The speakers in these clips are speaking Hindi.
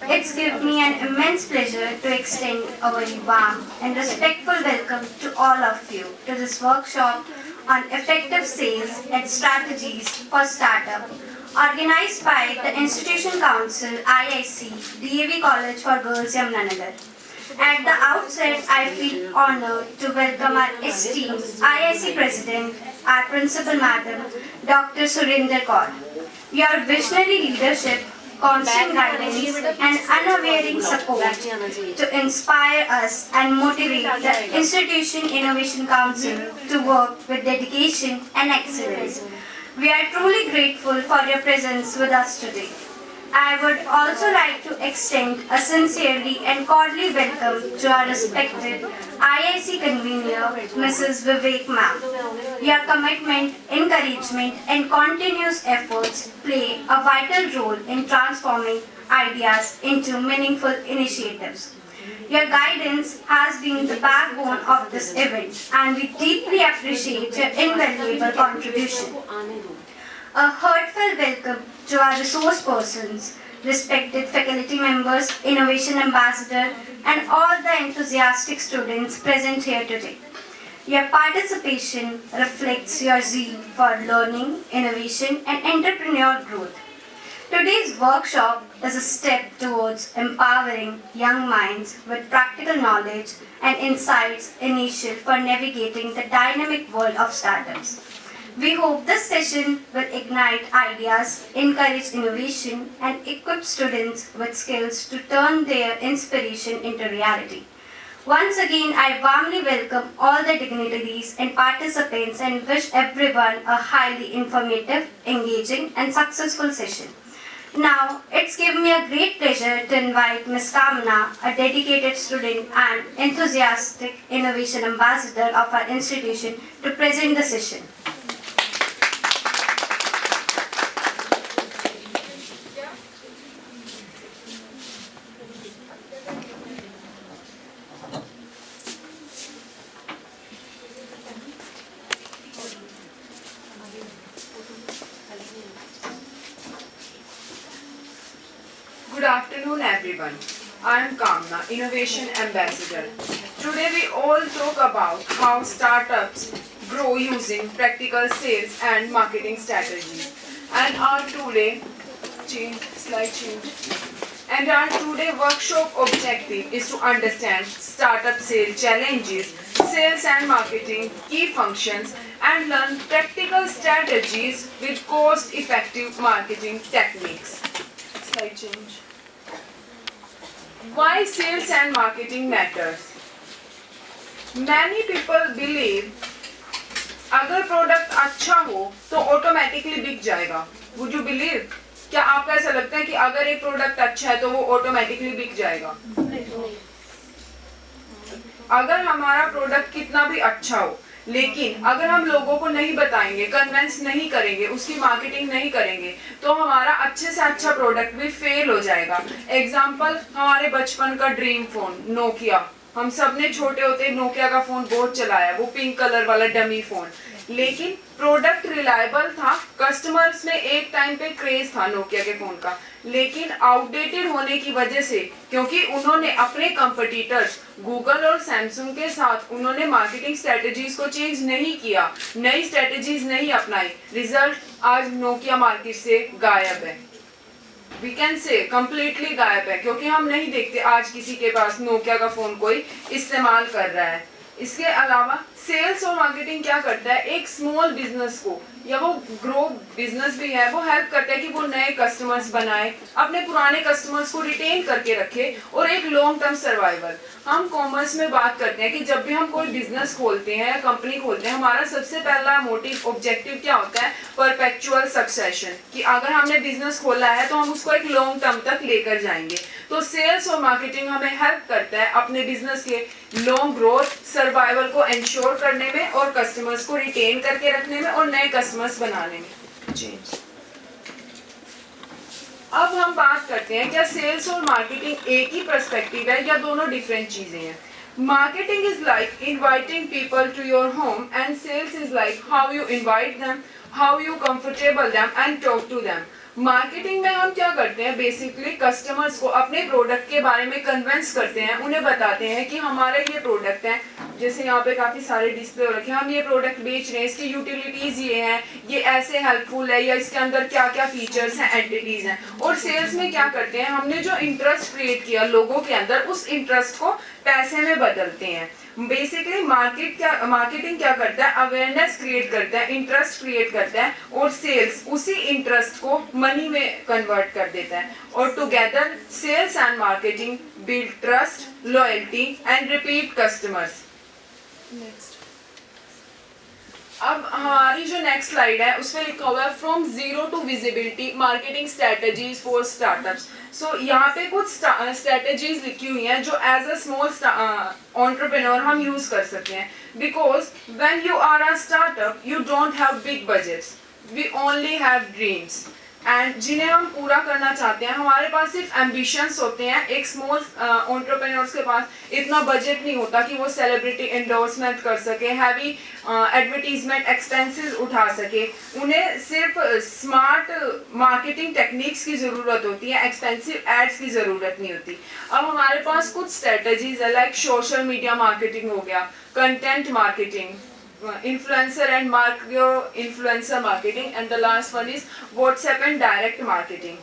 It's given me an immense pleasure to extend a very warm and respectful welcome to all of you to this workshop on effective sales and strategies for startup, organized by the Institution Council IIC, DAV College for Girls, Yamunanagar. At the outset, I feel honored to welcome our esteemed IIC President, our Principal Madam, Dr. Surinder Kaur. Your visionary leadership, constant guidance, and unwavering support to inspire us and motivate the Institution Innovation Council to work with dedication and excellence. We are truly grateful for your presence with us today. I would also like to extend a sincerely and cordially welcome to our respected IIC convener, Mrs. Vivek Ma'am. Your commitment, encouragement, and continuous efforts play a vital role in transforming ideas into meaningful initiatives. Your guidance has been the backbone of this event, and we deeply appreciate your invaluable contribution. A heartfelt welcome to our resource persons, respected faculty members, innovation ambassador, and all the enthusiastic students present here today. Your participation reflects your zeal for learning, innovation, and entrepreneurial growth. Today's workshop is a step towards empowering young minds with practical knowledge and insights initial for navigating the dynamic world of startups. We hope this session will ignite ideas, encourage innovation, and equip students with skills to turn their inspiration into reality. Once again, I warmly welcome all the dignitaries and participants and wish everyone a highly informative, engaging, and successful session. Now, it's given me a great pleasure to invite Ms. Kamna, a dedicated student and enthusiastic innovation ambassador of our institution, to present the session. Good afternoon everyone. I am Kamna, Innovation Ambassador. Today we all talk about how startups grow using practical sales and marketing strategies. And our today workshop objective is to understand startup sales challenges, sales and marketing key functions, and learn practical strategies with cost-effective marketing techniques. Slide change. Why sales and marketing matters? Many people believe अगर प्रोडक्ट अच्छा हो तो ऑटोमेटिकली बिक जाएगा. Would you believe? क्या आपको ऐसा लगता है कि अगर एक प्रोडक्ट अच्छा है तो वो ऑटोमेटिकली बिक जाएगा? अगर हमारा प्रोडक्ट कितना भी अच्छा हो, लेकिन अगर हम लोगों को नहीं बताएंगे, कन्विंस नहीं करेंगे, उसकी मार्केटिंग नहीं करेंगे, तो हमारा अच्छे से अच्छा प्रोडक्ट भी फेल हो जाएगा. एग्जाम्पल, हमारे बचपन का ड्रीम फोन नोकिया. हम सब ने छोटे होते नोकिया का फोन बहुत चलाया, वो पिंक कलर वाला डमी फोन. लेकिन प्रोडक्ट रिलायबल था, कस्टमर्स में एक टाइम पे क्रेज था नोकिया के फोन का. लेकिन आउटडेटेड होने की वजह से, क्योंकि उन्होंने अपने कंपटीटर्स गूगल और सैमसंग के साथ उन्होंने मार्केटिंग स्ट्रेटजीज को चेंज नहीं किया, नई स्ट्रेटजीज नहीं अपनाई, रिजल्ट आज नोकिया मार्केट से गायब है. वी कैन से कंप्लीटली गायब है, क्योंकि हम नहीं देखते आज किसी के पास नोकिया का फोन कोई इस्तेमाल कर रहा है. इसके अलावा सेल्स और मार्केटिंग क्या करता है, एक स्मॉल बिजनेस को या वो ग्रो बिजनेस भी है, वो हेल्प करता है कि वो नए कस्टमर्स बनाए, अपने पुराने कस्टमर्स को रिटेन करके रखे और एक लॉन्ग टर्म सर्वाइवल. हम कॉमर्स में बात करते हैं कि जब भी हम कोई बिजनेस खोलते हैं या कंपनी खोलते हैं, हमारा सबसे पहला मोटिव ऑब्जेक्टिव क्या होता है, परपेचुअल सक्सेशन. कि अगर हमने बिजनेस खोला है तो हम उसको एक लॉन्ग टर्म तक लेकर जाएंगे. तो सेल्स और मार्केटिंग हमें हेल्प करता है अपने बिजनेस के लॉन्ग ग्रोथ, सर्वाइवल को इंश्योर करने में और कस्टमर्स को रिटेन करके रखने में और नए कस्टमर्स बनाने में. चेंज. अब हम बात करते हैं क्या सेल्स और मार्केटिंग एक ही पर्सपेक्टिव है या दोनों डिफरेंट चीजें हैं. Marketing is like inviting people to your home and sales is like how you invite them, how you comfortable them and talk to them. Marketing में हम क्या करते हैं, बेसिकली कस्टमर्स को अपने प्रोडक्ट के बारे में कन्विंस करते हैं, उन्हें बताते हैं कि हमारा ये प्रोडक्ट है, जैसे यहाँ पे काफी सारे डिस्प्ले हो रखे हैं, हम ये प्रोडक्ट बेच रहे हैं, इसकी यूटिलिटीज ये हैं, ये ऐसे हेल्पफुल है, या इसके अंदर क्या क्या फीचर्स हैं, एंटिटीज हैं। और सेल्स में क्या करते हैं, हमने जो इंटरेस्ट क्रिएट किया लोगों के अंदर, उस इंटरेस्ट को पैसे में बदलते हैं। बेसिकली मार्केटिंग क्या करता है, अवेयरनेस क्रिएट करता है, इंटरेस्ट क्रिएट करता है, और सेल्स उसी इंटरेस्ट को मनी में कन्वर्ट कर देता है। और together sales and marketing build trust, loyalty and repeat customers. Next, अब हमारी जो नेक्स्ट स्लाइड है उसमें लिखा हुआ है from zero to visibility marketing strategies for startups. So यहाँ पे कुछ स्ट्रेटजीज लिखी हुई हैं जो एज अ स्मॉल एंटरप्रेन्योर हम यूज कर सकते हैं, because when you are a startup you don't have big budgets, we only have dreams, and जिन्हें हम पूरा करना चाहते हैं। हमारे पास सिर्फ एम्बिशंस होते हैं। एक स्मॉल एंटरप्रेन्योर्स के पास इतना बजट नहीं होता कि वो सेलिब्रिटी एंडोर्समेंट कर सके, हैवी एडवर्टीजमेंट एक्सपेंसेस उठा सके। उन्हें सिर्फ स्मार्ट मार्केटिंग टेक्निक्स की ज़रूरत होती है, एक्सपेंसिव एड्स की ज़रूरत नहीं होती। अब हमारे पास कुछ स्ट्रेटजीज है, लाइक सोशल मीडिया मार्केटिंग हो गया, content marketing, influencer and micro influencer marketing, and the last one is WhatsApp and direct marketing.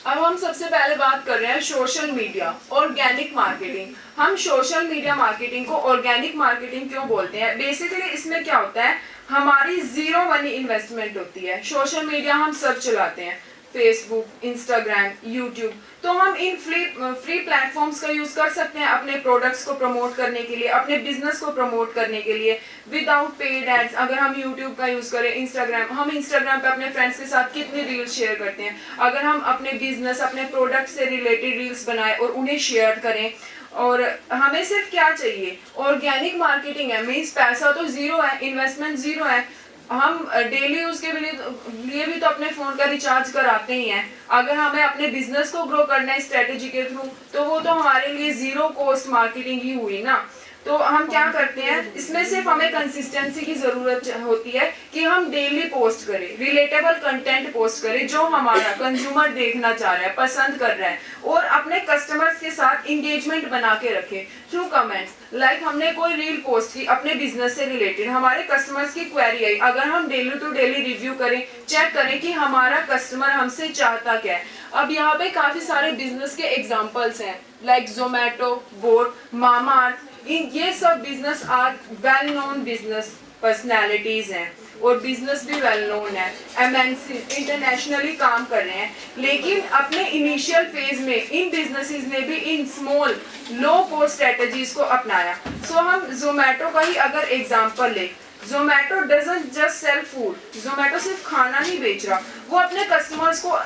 अब हम सबसे पहले बात कर रहे हैं सोशल मीडिया ऑर्गेनिक मार्केटिंग। हम सोशल मीडिया मार्केटिंग को ऑर्गेनिक मार्केटिंग क्यों बोलते हैं? बेसिकली इसमें क्या होता है, हमारी जीरो मनी इन्वेस्टमेंट होती है। सोशल मीडिया हम सब चलाते हैं, फेसबुक, इंस्टाग्राम, यूट्यूब, तो हम इन फ्री प्लेटफॉर्म्स का यूज कर सकते हैं अपने प्रोडक्ट्स को प्रमोट करने के लिए, अपने बिजनेस को प्रमोट करने के लिए विदाउट पेड एड्स। अगर हम यूट्यूब का यूज करें, इंस्टाग्राम, हम इंस्टाग्राम पे अपने फ्रेंड्स के साथ कितने रील्स शेयर करते हैं। अगर हम अपने बिजनेस, अपने प्रोडक्ट से रिलेटेड रील्स बनाएं और उन्हें शेयर करें, और हमें सिर्फ क्या चाहिए, ऑर्गेनिक मार्केटिंग है, मीन्स पैसा तो जीरो है, इन्वेस्टमेंट जीरो है। हम डेली यूज के लिए भी तो अपने फोन का रिचार्ज कराते ही हैं। अगर हमें अपने बिजनेस को ग्रो करना है स्ट्रेटेजी के थ्रू, तो वो तो हमारे लिए जीरो कॉस्ट मार्केटिंग ही हुई ना। तो हम क्या करते हैं, इसमें सिर्फ हमें कंसिस्टेंसी की जरूरत होती है कि हम डेली पोस्ट करें, रिलेटेबल कंटेंट पोस्ट करें जो हमारा कंज्यूमर देखना चाह रहा है, पसंद कर रहा है, और अपने कस्टमर्स के साथ इंगेजमेंट बना के रखें थ्रू कमेंट्स। लाइक हमने कोई रील पोस्ट की अपने बिजनेस से रिलेटेड, हमारे कस्टमर्स की क्वेरी आई, अगर हम डेली टू डेली रिव्यू करें, चेक करें कि हमारा कस्टमर हमसे चाहता क्या है। अब यहाँ पे काफी सारे बिजनेस के एग्जाम्पल्स हैं, लाइक जोमेटो, बोट, मामाअर्थ, ये सब बिजनेस आज वेल नोन बिजनेस पर्सनैलिटीज हैं, और बिजनेस भी वेल नोन है, एमएनसी इंटरनेशनली काम कर रहे हैं। लेकिन अपने इनिशियल फेज में इन बिजनेसेस ने भी in small low cost strategies को अपनाया। सो हम जोमेटो का ही अगर एग्जांपल ले, Zomato doesn't just sell food, Zomato सिर्फ खाना नहीं बेच रहा, वो अपने कस्टमर्स को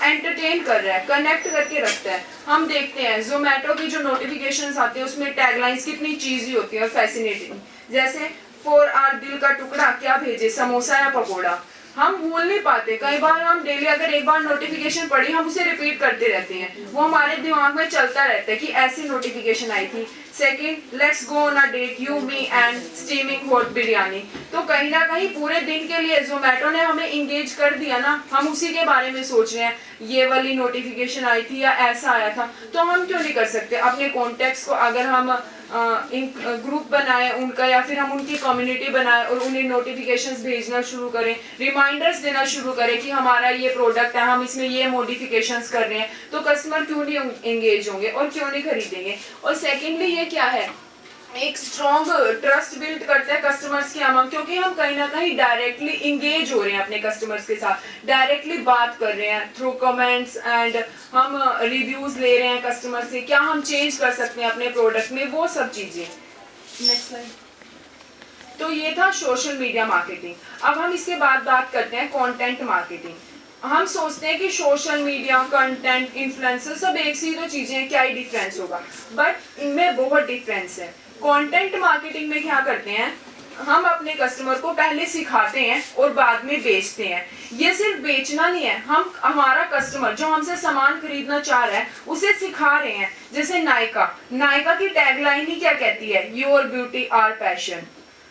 एंटरटेन कर रहा है, कनेक्ट करके रखता है। हम देखते हैं जोमेटो की जो नोटिफिकेशंस आती है उसमें टैगलाइंस कितनी चीजी होती है, फैसिनेटिंग, जैसे फॉर आवर दिल का टुकड़ा क्या भेजे, समोसा या पकोड़ा। हम भूल नहीं पाते, कई बार हम डेली अगर एक बार नोटिफिकेशन पढ़ी, हम उसे रिपीट करते रहते हैं, वो हमारे दिमाग में चलता रहता है कि ऐसी नोटिफिकेशन आई थी। Second, let's go on a date, you me and steaming hot biryani. तो कहीं ना कहीं पूरे दिन के लिए जोमेटो ने हमें इंगेज कर दिया ना, हम उसी के बारे में सोच रहे हैं, ये वाली नोटिफिकेशन आई थी या ऐसा आया था। तो हम क्यों नहीं कर सकते अपने कॉन्टेक्ट्स को, अगर हम ग्रुप बनाए उनका, या फिर हम उनकी कम्युनिटी बनाए और उन्हें नोटिफिकेशंस भेजना शुरू करें, रिमाइंडर्स देना शुरू करें कि हमारा ये प्रोडक्ट है, हम इसमें ये मॉडिफिकेशंस कर रहे हैं, तो कस्टमर क्यों नहीं एंगेज होंगे और क्यों नहीं खरीदेंगे। और सेकेंडली ये क्या है, एक स्ट्रॉन्ग ट्रस्ट बिल्ड करता है कस्टमर्स के हम, क्योंकि हम कहीं ना कहीं डायरेक्टली इंगेज हो रहे हैं अपने कस्टमर्स के साथ, डायरेक्टली बात कर रहे हैं थ्रू कमेंट्स, एंड हम रिव्यूज ले रहे हैं कस्टमर से, क्या हम चेंज कर सकते हैं अपने प्रोडक्ट में, वो सब चीजें। Next slide. तो ये था सोशल मीडिया मार्केटिंग। अब हम इसके बाद बात करते हैं कंटेंट मार्केटिंग। हम सोचते हैं कि सोशल मीडिया, कंटेंट, इन्फ्लुएंसर सब एक सी दो चीजें हैं, क्या ही डिफरेंस होगा, बट इनमें बहुत डिफरेंस है। कंटेंट मार्केटिंग में क्या करते हैं, हम अपने कस्टमर को पहले सिखाते हैं और बाद में बेचते हैं। ये सिर्फ बेचना नहीं है, हम हमारा कस्टमर जो हमसे सामान खरीदना चाह रहा है उसे सिखा रहे हैं। जैसे नायका की टैगलाइन ही क्या कहती है, योर ब्यूटी आवर पैशन।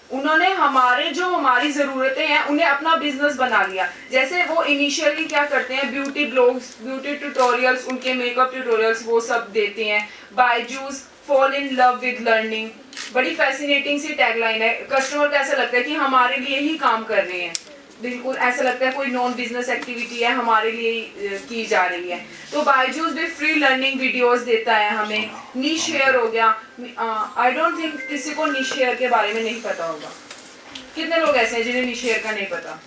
उन्होंने हमारी ज़रूरतें हैं उन्हें अपना बिजनेस बना लिया। जैसे वो इनिशियली क्या करते हैं, ब्यूटी ब्लॉग्स, ब्यूटी ट्यूटोरियल्स, उनके मेकअप ट्यूटोरियल्स वो सब देते हैं। Byju's fall in love with learning, बड़ी फैसिनेटिंग सी टैगलाइन है। कस्टमर को ऐसा लगता है कि हमारे लिए ही काम कर रहे हैं, बिल्कुल ऐसा लगता है कोई नॉन बिजनेस एक्टिविटी है, हमारे लिए ही की जा रही है। तो बायजूस भी फ्री लर्निंग वीडियोस देता है हमें। नीश हेयर हो गया, आई डोंट थिंक किसी को नीश हेयर के बारे में नहीं पता होगा। कितने लोग ऐसे हैं जिन्हें नीश हेयर का नहीं पता?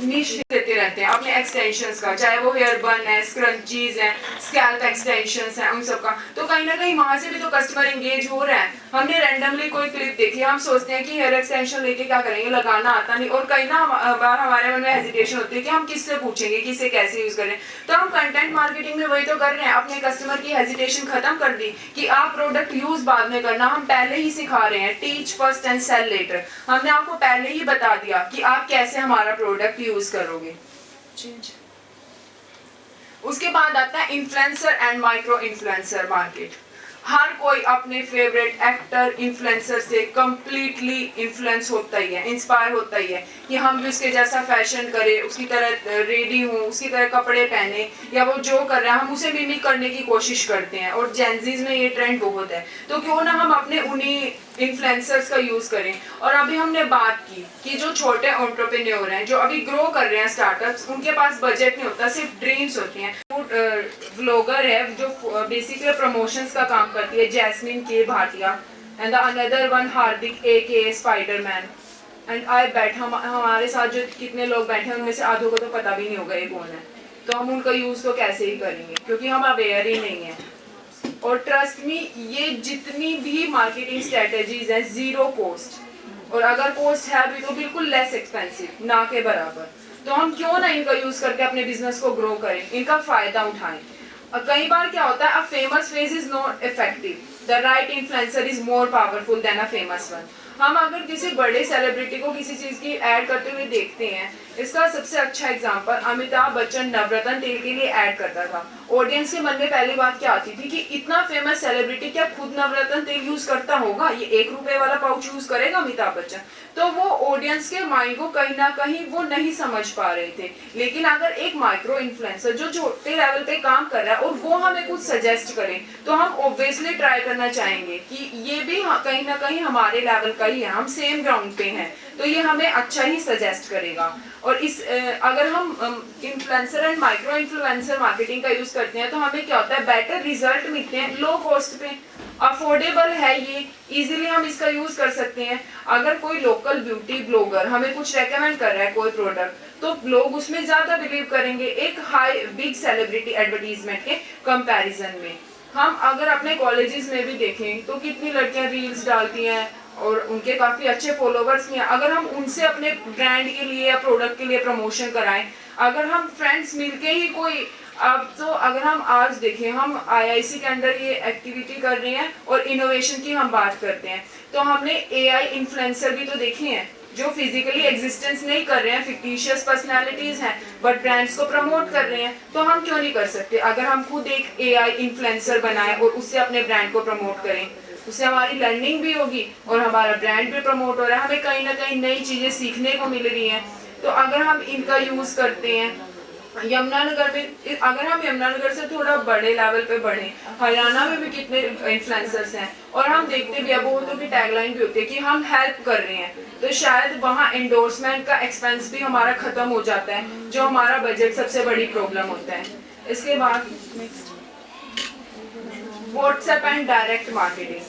नीश देते रहते हैं अपने एक्सटेंशंस का, चाहे वो हेयर बन है, स्क्रंचीज है, स्कैल्प एक्सटेंशंस हैं, उन सब का। तो कहीं ना कहीं वहां से भी तो कस्टमर एंगेज हो रहा है। हमने रैंडमली कोई क्लिप देखी, हम सोचते हैं कि हेयर एक्सटेंशन लेके क्या करेंगे, लगाना आता नहीं, और कहीं ना बार हमारे मन में हेजिटेशन होती है कि हम किससे पूछेंगे, किससे कैसे यूज करें। तो हम कंटेंट मार्केटिंग में वही तो कर रहे हैं, अपने कस्टमर की हेजिटेशन खत्म कर दी कि आप प्रोडक्ट यूज बाद में करना, हम पहले ही सिखा रहे हैं। Teach first and sell later, हमने आपको पहले ही बता दिया कि आप कैसे हमारा प्रोडक्ट यूज करोगे। उसके बाद आता है influencer and micro influencer market. हर कोई अपने फेवरेट एक्टर इन्फ्लुएंसर से कंप्लीटली इन्फ्लुएंस होता ही है, इंस्पायर होता ही है कि हम भी उसके जैसा फैशन करें, उसकी तरह रेडी हों, उसकी तरह कपड़े पहने, या वो जो कर रहा है हम उसे मिमिक करने की कोशिश करते हैं। और जेनजीज में ये ट्रेंड बहुत है, तो क्यों ना हम अपने उन्हीं इन्फ्लुएंसर्स का यूज करें। और अभी हमने बात की कि जो छोटे एंटरप्रेन्योर हैं, जो अभी ग्रो कर रहे हैं स्टार्टअप्स, उनके पास बजट नहीं होता, सिर्फ ड्रीम्स होती हैं। व्लॉगर है जो बेसिकली प्रमोशंस का काम करती है, जैस्मिन के Bhatia, and the another one Hardik A Spiderman. And I बैठ हमारे साथ जो कितने लोग बैठे हैं उनमें से आधों को तो पता भी नहीं होगा ये कौन है, तो हम उनका यूज तो कैसे ही करेंगे क्योंकि हम अवेयर ही नहीं है। और ट्रस्ट मी, ये जितनी भी मार्केटिंग स्ट्रेटेजीज हैं जीरो कॉस्ट, और अगर कॉस्ट है भी तो बिल्कुल लेस एक्सपेंसिव, ना के बराबर। तो हम क्यों ना इनका यूज करके अपने बिजनेस को ग्रो करें, इनका फायदा उठाएं। और कई बार क्या होता है, a famous face is not effective, the right influencer is more powerful than a famous one. हम अगर किसी बड़े सेलिब्रिटी को किसी चीज की ऐड करते हुए देखते हैं, इसका सबसे अच्छा एग्जांपल अमिताभ बच्चन नवरत्न तेल के लिए ऐड करता था। ऑडियंस के मन में पहली बात क्या आती थी कि इतना फेमस सेलिब्रिटी क्या खुद नवरत्न तेल यूज करता होगा, ये 1 रुपए वाला पाउच यूज करेगा अमिताभ बच्चन। तो वो ऑडियंस के माइंड को कहीं ना कहीं वो नहीं समझ पा रहे थे। लेकिन अगर एक माइक्रो इन्फ्लुएंसर जो छोटे लेवल पे काम कर रहा है और वो हमें कुछ सजेस्ट करे, तो हम ऑब्वियसली ट्राई करना चाहेंगे कि ये भी कहीं ना कहीं हमारे लेवल का ही है, हम सेम ग्राउंड पे हैं, तो ये हमें अच्छा ही सजेस्ट करेगा। और इस अगर हम influencer and micro influencer marketing का यूज करते हैं तो हमें क्या होता है, बेटर रिजल्ट मिलते हैं, लो कॉस्ट पे, अफोर्डेबल है, ये इजीली हम इसका यूज कर सकते हैं। अगर कोई लोकल ब्यूटी ब्लॉगर हमें कुछ रेकमेंड कर रहा है कोई प्रोडक्ट, तो लोग उसमें ज्यादा बिलीव करेंगे एक हाई बिग सेलिब्रिटी एडवर्टीजमेंट के कंपैरिजन में। हम अगर अपने कॉलेजेस में भी देखें तो कितनी लड़कियां रील्स डालती हैं और उनके काफी अच्छे फॉलोवर्स भी हैं। अगर हम उनसे अपने ब्रांड के लिए या प्रोडक्ट के लिए प्रमोशन कराएं, अगर हम फ्रेंड्स मिलके ही कोई, अब तो अगर हम आज देखें, हम आईआईसी के अंदर ये एक्टिविटी कर रहे हैं और इनोवेशन की हम बात करते हैं, तो हमने एआई इन्फ्लुएंसर भी तो देखे हैं जो फिजिकली एग्जिस्टेंस नहीं कर रहे हैं, फिक्टिशियस पर्सनालिटीज हैं बट ब्रांड्स को प्रमोट कर रहे हैं। तो हम क्यों नहीं कर सकते, अगर हम खुद एक एआई इन्फ्लुएंसर बनाएं और उससे अपने ब्रांड को प्रमोट करें, उससे हमारी लर्निंग भी होगी और हमारा ब्रांड भी प्रमोट हो रहा है, हमें कहीं ना कहीं नई चीजें सीखने को मिल रही हैं। तो अगर हम इनका यूज करते हैं यमुनानगर में, अगर हम यमुनानगर से थोड़ा बड़े लेवल पे बढ़े, हरियाणा में भी कितने इन्फ्लुएंसर्स हैं और हम देखते भी, अब बहुतों की टैगलाइन भी होती है कि हम हेल्प कर रहे हैं, तो शायद वहाँ एंडोर्समेंट का एक्सपेंस भी हमारा खत्म हो जाता है, जो हमारा बजट सबसे बड़ी प्रॉब्लम होता है। इसके बाद व्हाट्सएप एंड डायरेक्ट मार्केटिंग,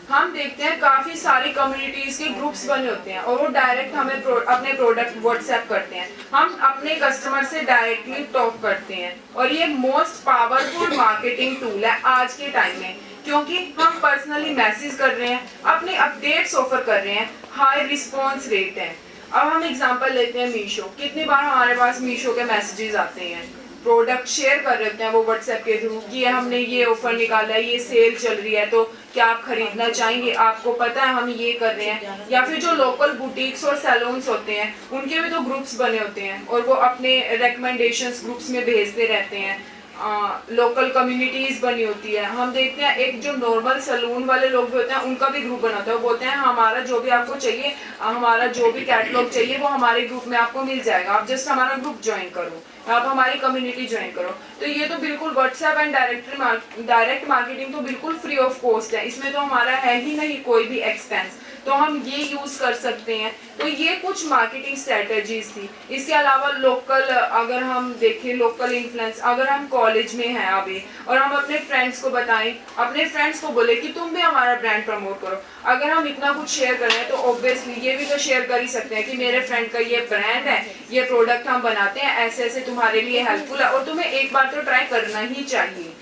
हम देखते हैं काफी सारी कम्युनिटीज के ग्रुप्स बने होते हैं और वो डायरेक्ट हमें अपने प्रोडक्ट व्हाट्सएप करते हैं, हम अपने कस्टमर से डायरेक्टली टॉक करते हैं। और ये मोस्ट पावरफुल मार्केटिंग टूल है आज के टाइम में, क्योंकि हम पर्सनली मैसेज कर रहे हैं, अपने अपडेट्स ऑफर कर रहे हैं, हाई रिस्पॉन्स रेट है। अब हम एग्जांपल लेते हैं मीशो, कितनी बार हमारे पास मीशो के मैसेजेस आते हैं, प्रोडक्ट शेयर कर रहे हैं वो व्हाट्सएप के थ्रू कि हमने ये ऑफर निकाला है, ये सेल चल रही है, तो क्या आप खरीदना चाहेंगे, आपको पता है हम ये कर रहे हैं। या फिर जो लोकल बुटीक्स और सैलून्स होते हैं उनके भी तो ग्रुप्स बने होते हैं और वो अपने रिकमेंडेशंस ग्रुप्स में भेजते रहते हैं। लोकल कम्युनिटीज बनी होती है। हम देखते हैं एक जो नॉर्मल सलून वाले लोग भी होते हैं उनका भी ग्रुप बना होता है। वो बोलते हैं हमारा जो भी आपको चाहिए, हमारा जो भी कैटलॉग चाहिए वो हमारे ग्रुप में आपको मिल जाएगा, आप जस्ट हमारा ग्रुप ज्वाइन करो, आप हमारी कम्युनिटी ज्वाइन करो। तो ये तो बिल्कुल व्हाट्सएप एंड डायरेक्ट मार्केटिंग तो बिल्कुल फ्री ऑफ कॉस्ट है, इसमें तो हमारा है ही नहीं कोई भी एक्सपेंस, तो हम ये यूज कर सकते हैं। तो ये कुछ मार्केटिंग स्ट्रेटजीज थी। इसके अलावा लोकल, अगर हम देखें लोकल इन्फ्लुएंस, अगर हम कॉलेज में हैं अभी और हम अपने फ्रेंड्स को बताएं, अपने फ्रेंड्स को बोले कि तुम भी हमारा ब्रांड प्रमोट करो, अगर हम इतना कुछ शेयर कर रहे हैं तो ऑब्वियसली ये भी तो शेयर कर ही सकते हैं कि मेरे फ्रेंड का ये ब्रांड है, ये प्रोडक्ट हम बनाते हैं, ऐसे ऐसे तुम्हारे लिए हेल्पफुल है और तुम्हें एक बार तो ट्राई करना ही चाहिए।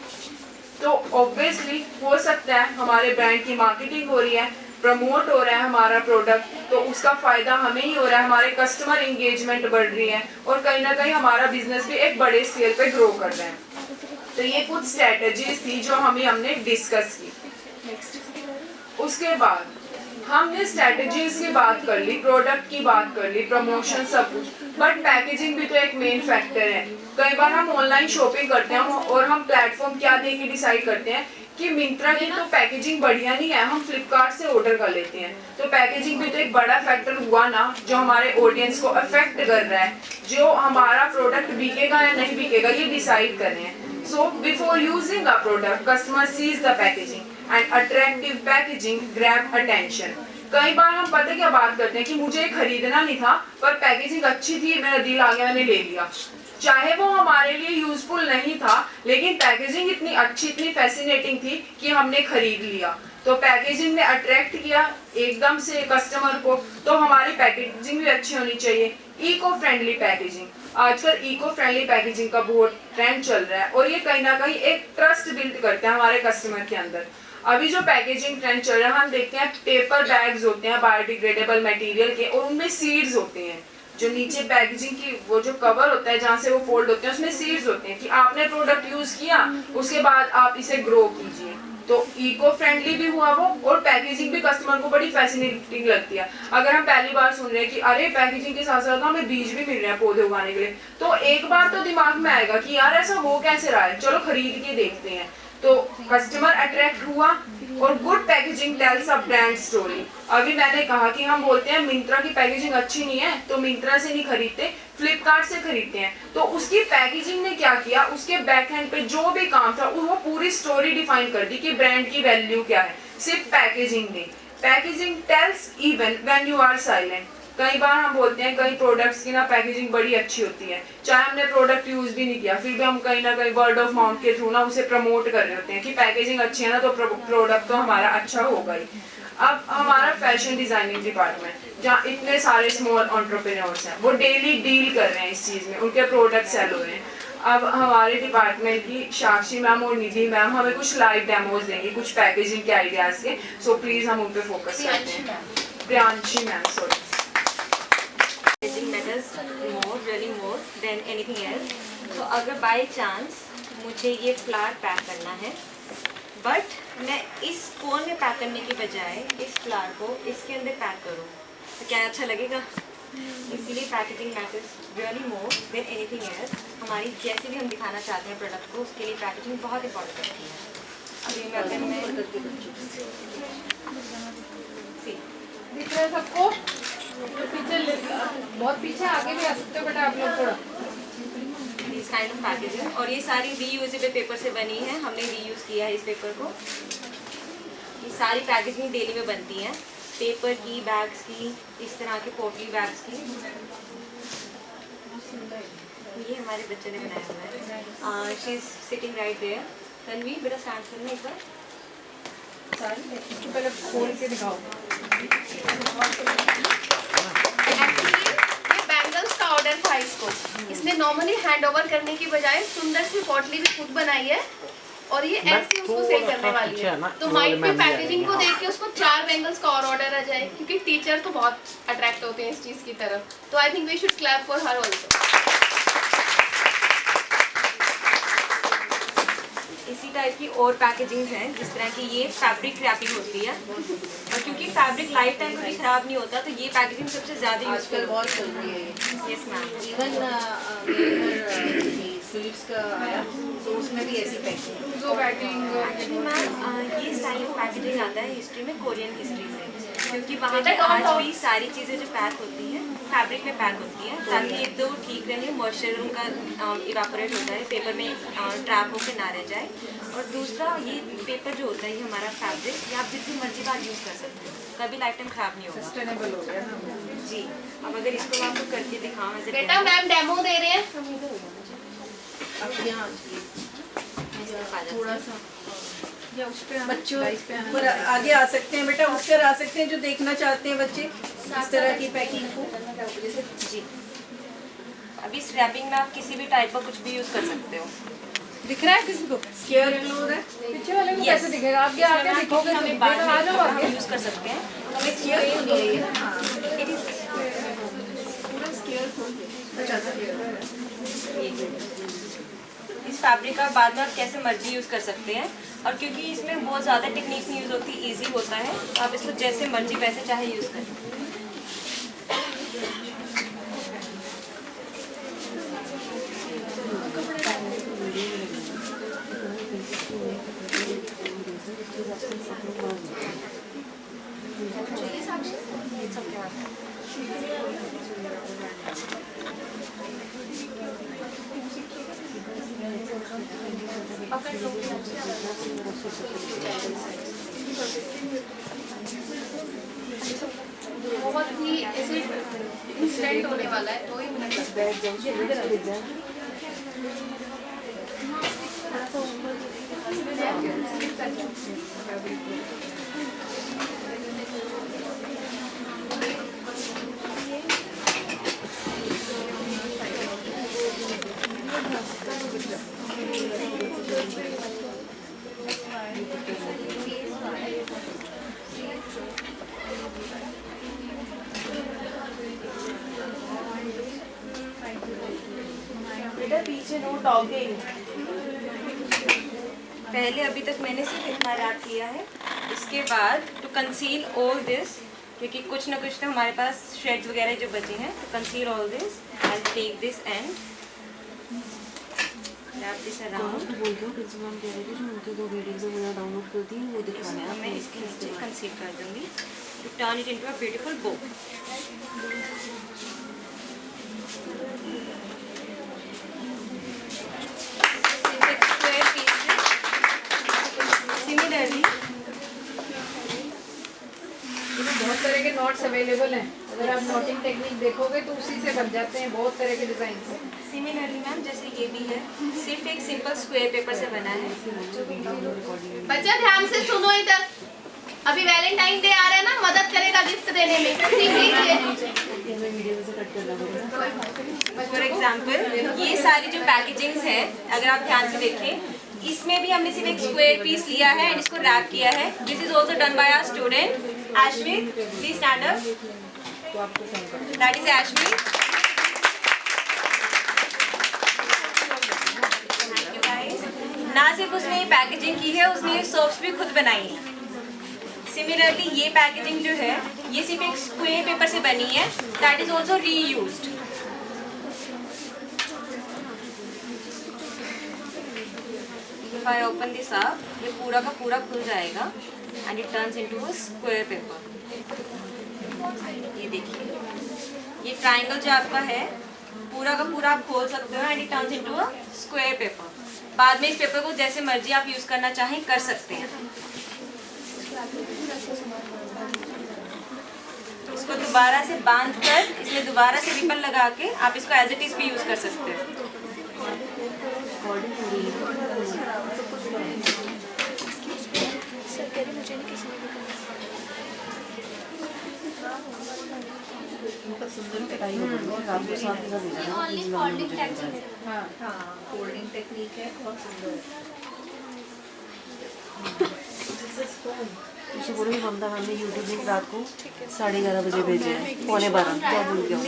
तो ऑब्वियसली हो सकता है हमारे ब्रांड की मार्केटिंग हो रही है, प्रमोट हो रहा है हमारा प्रोडक्ट, तो उसका फायदा हमें ही हो रहा है, हमारे कस्टमर एंगेजमेंट बढ़ रही है और कहीं ना कहीं हमारा बिजनेस भी एक बड़े स्केल पे ग्रो कर रहे हैं। तो ये कुछ स्ट्रेटजीज थी जो हमने डिस्कस की। उसके बाद हमने स्ट्रेटजीज की बात कर ली, प्रोडक्ट की बात कर ली, प्रमोशन सब कुछ, बट पैकेजिंग भी तो एक मेन फैक्टर है। कई बार हम ऑनलाइन शॉपिंग करते हैं और हम प्लेटफॉर्म क्या देख के डिसाइड करते हैं कि मिंत्रा की तो पैकेजिंग बढ़िया नहीं है, हम फ्लिपकार्ट से ऑर्डर कर लेते हैं। तो पैकेजिंग भी तो एक बड़ा फैक्टर हुआ ना, जो हमारे ऑडियंस को अफेक्ट कर रहा है, जो हमारा प्रोडक्ट बिकेगा या नहीं बिकेगा ये डिसाइड कर रहे हैं। So before using a product customer sees the packaging and attractive packaging grab attention. कई बार हम पता क्या बात करते हैं कि मुझे खरीदना नहीं था पर पैकेजिंग अच्छी थी, मेरा दिल आ गया, मैंने ले लिया, चाहे वो हमारे लिए यूजफुल नहीं था लेकिन पैकेजिंग इतनी अच्छी, इतनी फैसिनेटिंग थी कि हमने खरीद लिया। तो पैकेजिंग ने अट्रैक्ट किया एकदम से कस्टमर को, तो हमारी पैकेजिंग भी अच्छी होनी चाहिए। इको फ्रेंडली पैकेजिंग, आजकल इको फ्रेंडली पैकेजिंग का बहुत ट्रेंड चल रहा है और ये कहीं ना कहीं एक ट्रस्ट बिल्ड करते हैं हमारे कस्टमर के अंदर। अभी जो पैकेजिंग ट्रेंड चल रहा है हम देखते हैं पेपर बैग्स होते हैं बायोडिग्रेडेबल मटेरियल के और उनमें सीड्स होते हैं, जो नीचे पैकेजिंग की वो जो कवर होता है जहाँ से वो फोल्ड होते हैं उसमें सीड्स होते हैं कि आपने प्रोडक्ट यूज किया उसके बाद आप इसे ग्रो कीजिए। तो इको फ्रेंडली भी हुआ वो और पैकेजिंग भी कस्टमर को बड़ी फैसिनेटिंग लगती है। अगर हम पहली बार सुन रहे हैं कि अरे पैकेजिंग के साथ साथ हमें बीज भी मिल रहे हैं पौधे उगाने के लिए, तो एक बार तो दिमाग में आएगा कि यार ऐसा हो कैसे रहा है, चलो खरीद के देखते हैं। तो कस्टमर अट्रैक्ट हुआ और good packaging tales a brand story. अभी मैंने कहा कि हम बोलते हैं मिंत्रा की पैकेजिंग अच्छी नहीं है तो मिंत्रा से नहीं खरीदते, फ्लिपकार्ट से खरीदते हैं। तो उसकी पैकेजिंग ने क्या किया, उसके बैक हैंड पे जो भी काम था वो पूरी स्टोरी डिफाइन कर दी कि ब्रांड की वैल्यू क्या है, सिर्फ पैकेजिंग नहीं। Packaging tells even when you are silent. कई बार हम बोलते हैं कई प्रोडक्ट्स की ना पैकेजिंग बड़ी अच्छी होती है, चाहे हमने प्रोडक्ट यूज भी नहीं किया फिर भी हम कहीं ना कहीं वर्ड ऑफ माउथ के थ्रू ना उसे प्रमोट कर रहे होते हैं कि पैकेजिंग अच्छी है ना तो प्रोडक्ट तो हमारा अच्छा होगा ही। अब हमारा फैशन डिजाइनिंग डिपार्टमेंट जहाँ इतने सारे स्मॉल एंटरप्रेन्योर्स हैं वो डेली डील कर रहे हैं इस चीज़ में, उनके प्रोडक्ट सेल हो रहे हैं। अब हमारे डिपार्टमेंट की साक्षी मैम और निधि मैम हमें कुछ लाइव डेमोज देंगी कुछ पैकेजिंग के आइडियाज के, सो प्लीज हम उन पे फोकस करते हैं। Priyanshi ma'am sorry. Packaging matters more, really more than anything else. तो अगर बाय चांस मुझे ये फ्लावर पैक करना है बट मैं इस कोन में पैक करने की बजाय इस फ्लावर को इसके अंदर पैक करूँ तो क्या अच्छा लगेगा? इसीलिए packaging matters really more than anything else. हमारी जैसे भी हम दिखाना चाहते हैं प्रोडक्ट को उसके लिए पैकेजिंग बहुत इंपॉर्टेंट होती है। अभी मैं अगर मैं दिख रहा है सबको? तो पीछे बहुत पीछे आगे भी आ सकते हो बेटा आप लोग थोड़ा। इस काइंड ऑफ पैकेजिंग और ये सारी रीयूजेबल पेपर से बनी है, हमने रीयूज किया है इस पेपर को। ये सारी पैकेजिंग डेली में बनती है, पेपर की, बैग्स की, इस तरह के पोटली बैग्स की। ये हमारे बच्चे ने बनाया हुआ है। She is sitting right there. Tanvi बेटा स्टैंड करना एक बार। इसको पहले खोल के दिखाओ। ऑर्डर था इसको, इसने नॉर्मली हैंड ओवर करने की बजाय सुंदर सी पॉटली भी खुद बनाई है और ये ऐसे उसको सेल करने वाली है। तो माइट भी पैकेजिंग को देख के उसको 4 बैंगल्स का और ऑर्डर आ जाए क्योंकि टीचर तो बहुत अट्रैक्ट होते हैं इस चीज की तरफ। तो I think we should clap for her also. इसी टाइप की और पैकेजिंग हैं जिस तरह की ये फैब्रिक रैपिंग होती है और क्योंकि फैब्रिक लाइफ टाइम कभी खराब नहीं होता तो ये पैकेजिंग सबसे ज़्यादा यूजफुल बहुत चल रही है ये। Yes ma'am. इवन फिलिप्स का आया, तो उसमें भी ऐसी पैकिंग जो पैकिंग। एक्चुअली मैम ये स्टाइल ऑफ पैकेजिंग आता है हिस्ट्री में, कोरियन हिस्ट्री से, क्योंकि वहाँ पे आज भी सारी चीज़ें जो पैक होती हैं फैब्रिक में पैक होती हैं, ताकि एक तो ठीक रहे, मॉइस्चर उनका इवापोरेट हो जाए, पेपर में ट्रैप होकर ना रह जाए, और दूसरा ये पेपर जो होता है ये हमारा फैब्रिक, ये आप जितनी मर्जी बार यूज़ कर सकते हो, कभी लाइफ टाइम ख़राब नहीं होगा। सस्टेनेबल हो गया ना जी। अब अगर इसको मैं आपको करके दिखाऊँ ऐसे बेटा मैम डेमो दे रहे हैं। अब यहाँ थोड़ा सा या उस पे बच्चों पर आगे आ सकते हैं बेटा, उस पर आ सकते हैं जो देखना चाहते हैं बच्चे इस तरह की पैकिंग को। जी। अभी इस रैपिंग में आप किसी भी टाइप का कुछ भी यूज़ कर सकते हो। दिख रहा है किसी को? स्केयर हो रहा है पीछे वाले को कैसे दिखेगा? आगे आके दिखोगे तो हमें दिखेगा, बाद आ जाओ में आगे। यूज़ कर सकते हैं। हमें स्केयर होनी है ये। It is- पूरा स्केयर खोल के। अच्छा स्केयर। इस फैब्रिक का बाद में आप कैसे मर्जी यूज़ कर सकते हैं, और क्योंकि इसमें बहुत ज़्यादा टेक्निक्स नहीं यूज़ होती, इजी होता है, तो आप इसको जैसे मर्जी वैसे चाहे यूज़ करें। बहुत ही ऐसे इंसिडेंट होने वाला है, 2 ही मिनट। बेटा पीछे नो टॉगिंग। पहले अभी तक मैंने सिर्फ इतना रैप किया है, इसके बाद टू कंसील ऑल दिस, क्योंकि कुछ ना कुछ तो हमारे पास शेड्स वगैरह जो बचे हैं, तो conceal all this, I take this and wrap this around. बोल दो प्रिंसिपल मैम कह रहे थे जो उनके 2 वीडियोस है वो डाउनलोड कर दी, वो दिखाना है। मैं इसके नीचे कंसील कर दूंगी to turn it into a beautiful book. Similarly बहुत तरह के नोट्स अवेलेबल हैं, अगर आप नोटिंग टेक्निक देखोगे तो उसी से बन जाते हैं बहुत तरह के डिजाइन। मैम जैसे ये भी है, सिर्फ एक सिंपल स्क्वायर पेपर से बना है। बच्चा ध्यान से सुनो इधर, अभी वैलेंटाइन डे आ रहा है ना, मदद करेगा गिफ्ट देने में, सीख लीजिए। फॉर एग्जाम्पल ये सारी जो पैकेजिंग्स हैं, अगर आप ध्यान से देखें, इसमें भी हमने सिर्फ एक स्क्वायर पीस लिया है एंड इसको रैप किया है। This is also done by our student Ashmi, please stand up. That is Ashmi। ना सिर्फ उसने ये पैकेजिंग की है, उसने ये सोप्स भी खुद बनाई है। सिमिलरली ये पैकेजिंग जो है ये सिर्फ एक स्क्वायर पेपर से बनी है, that is also reused. If I open this up, ये पूरा का पूरा खुल जाएगा and it turns into a square paper। ये देखिए, ये ट्राइंगल जो आपका है पूरा का पूरा आप खोल सकते हो and it turns into a square paper। बाद में इस पेपर को जैसे मर्जी आप यूज करना चाहें कर सकते हैं। इसको दोबारा से बांध कर इसमें दोबारा से रिबन लगा के आप इसको एज इट इज भी यूज कर सकते हो। सुंदर कटाई हो गई है, आपको साथ में भेजना है। हाँ फोल्डिंग टेक्निक है, बहुत सुंदर है। उसे बोलो कि ममता मैम ने यूट्यूब लिंक रात को 11:30 बजे भेजे हैं, 11:15 क्या भूल गया।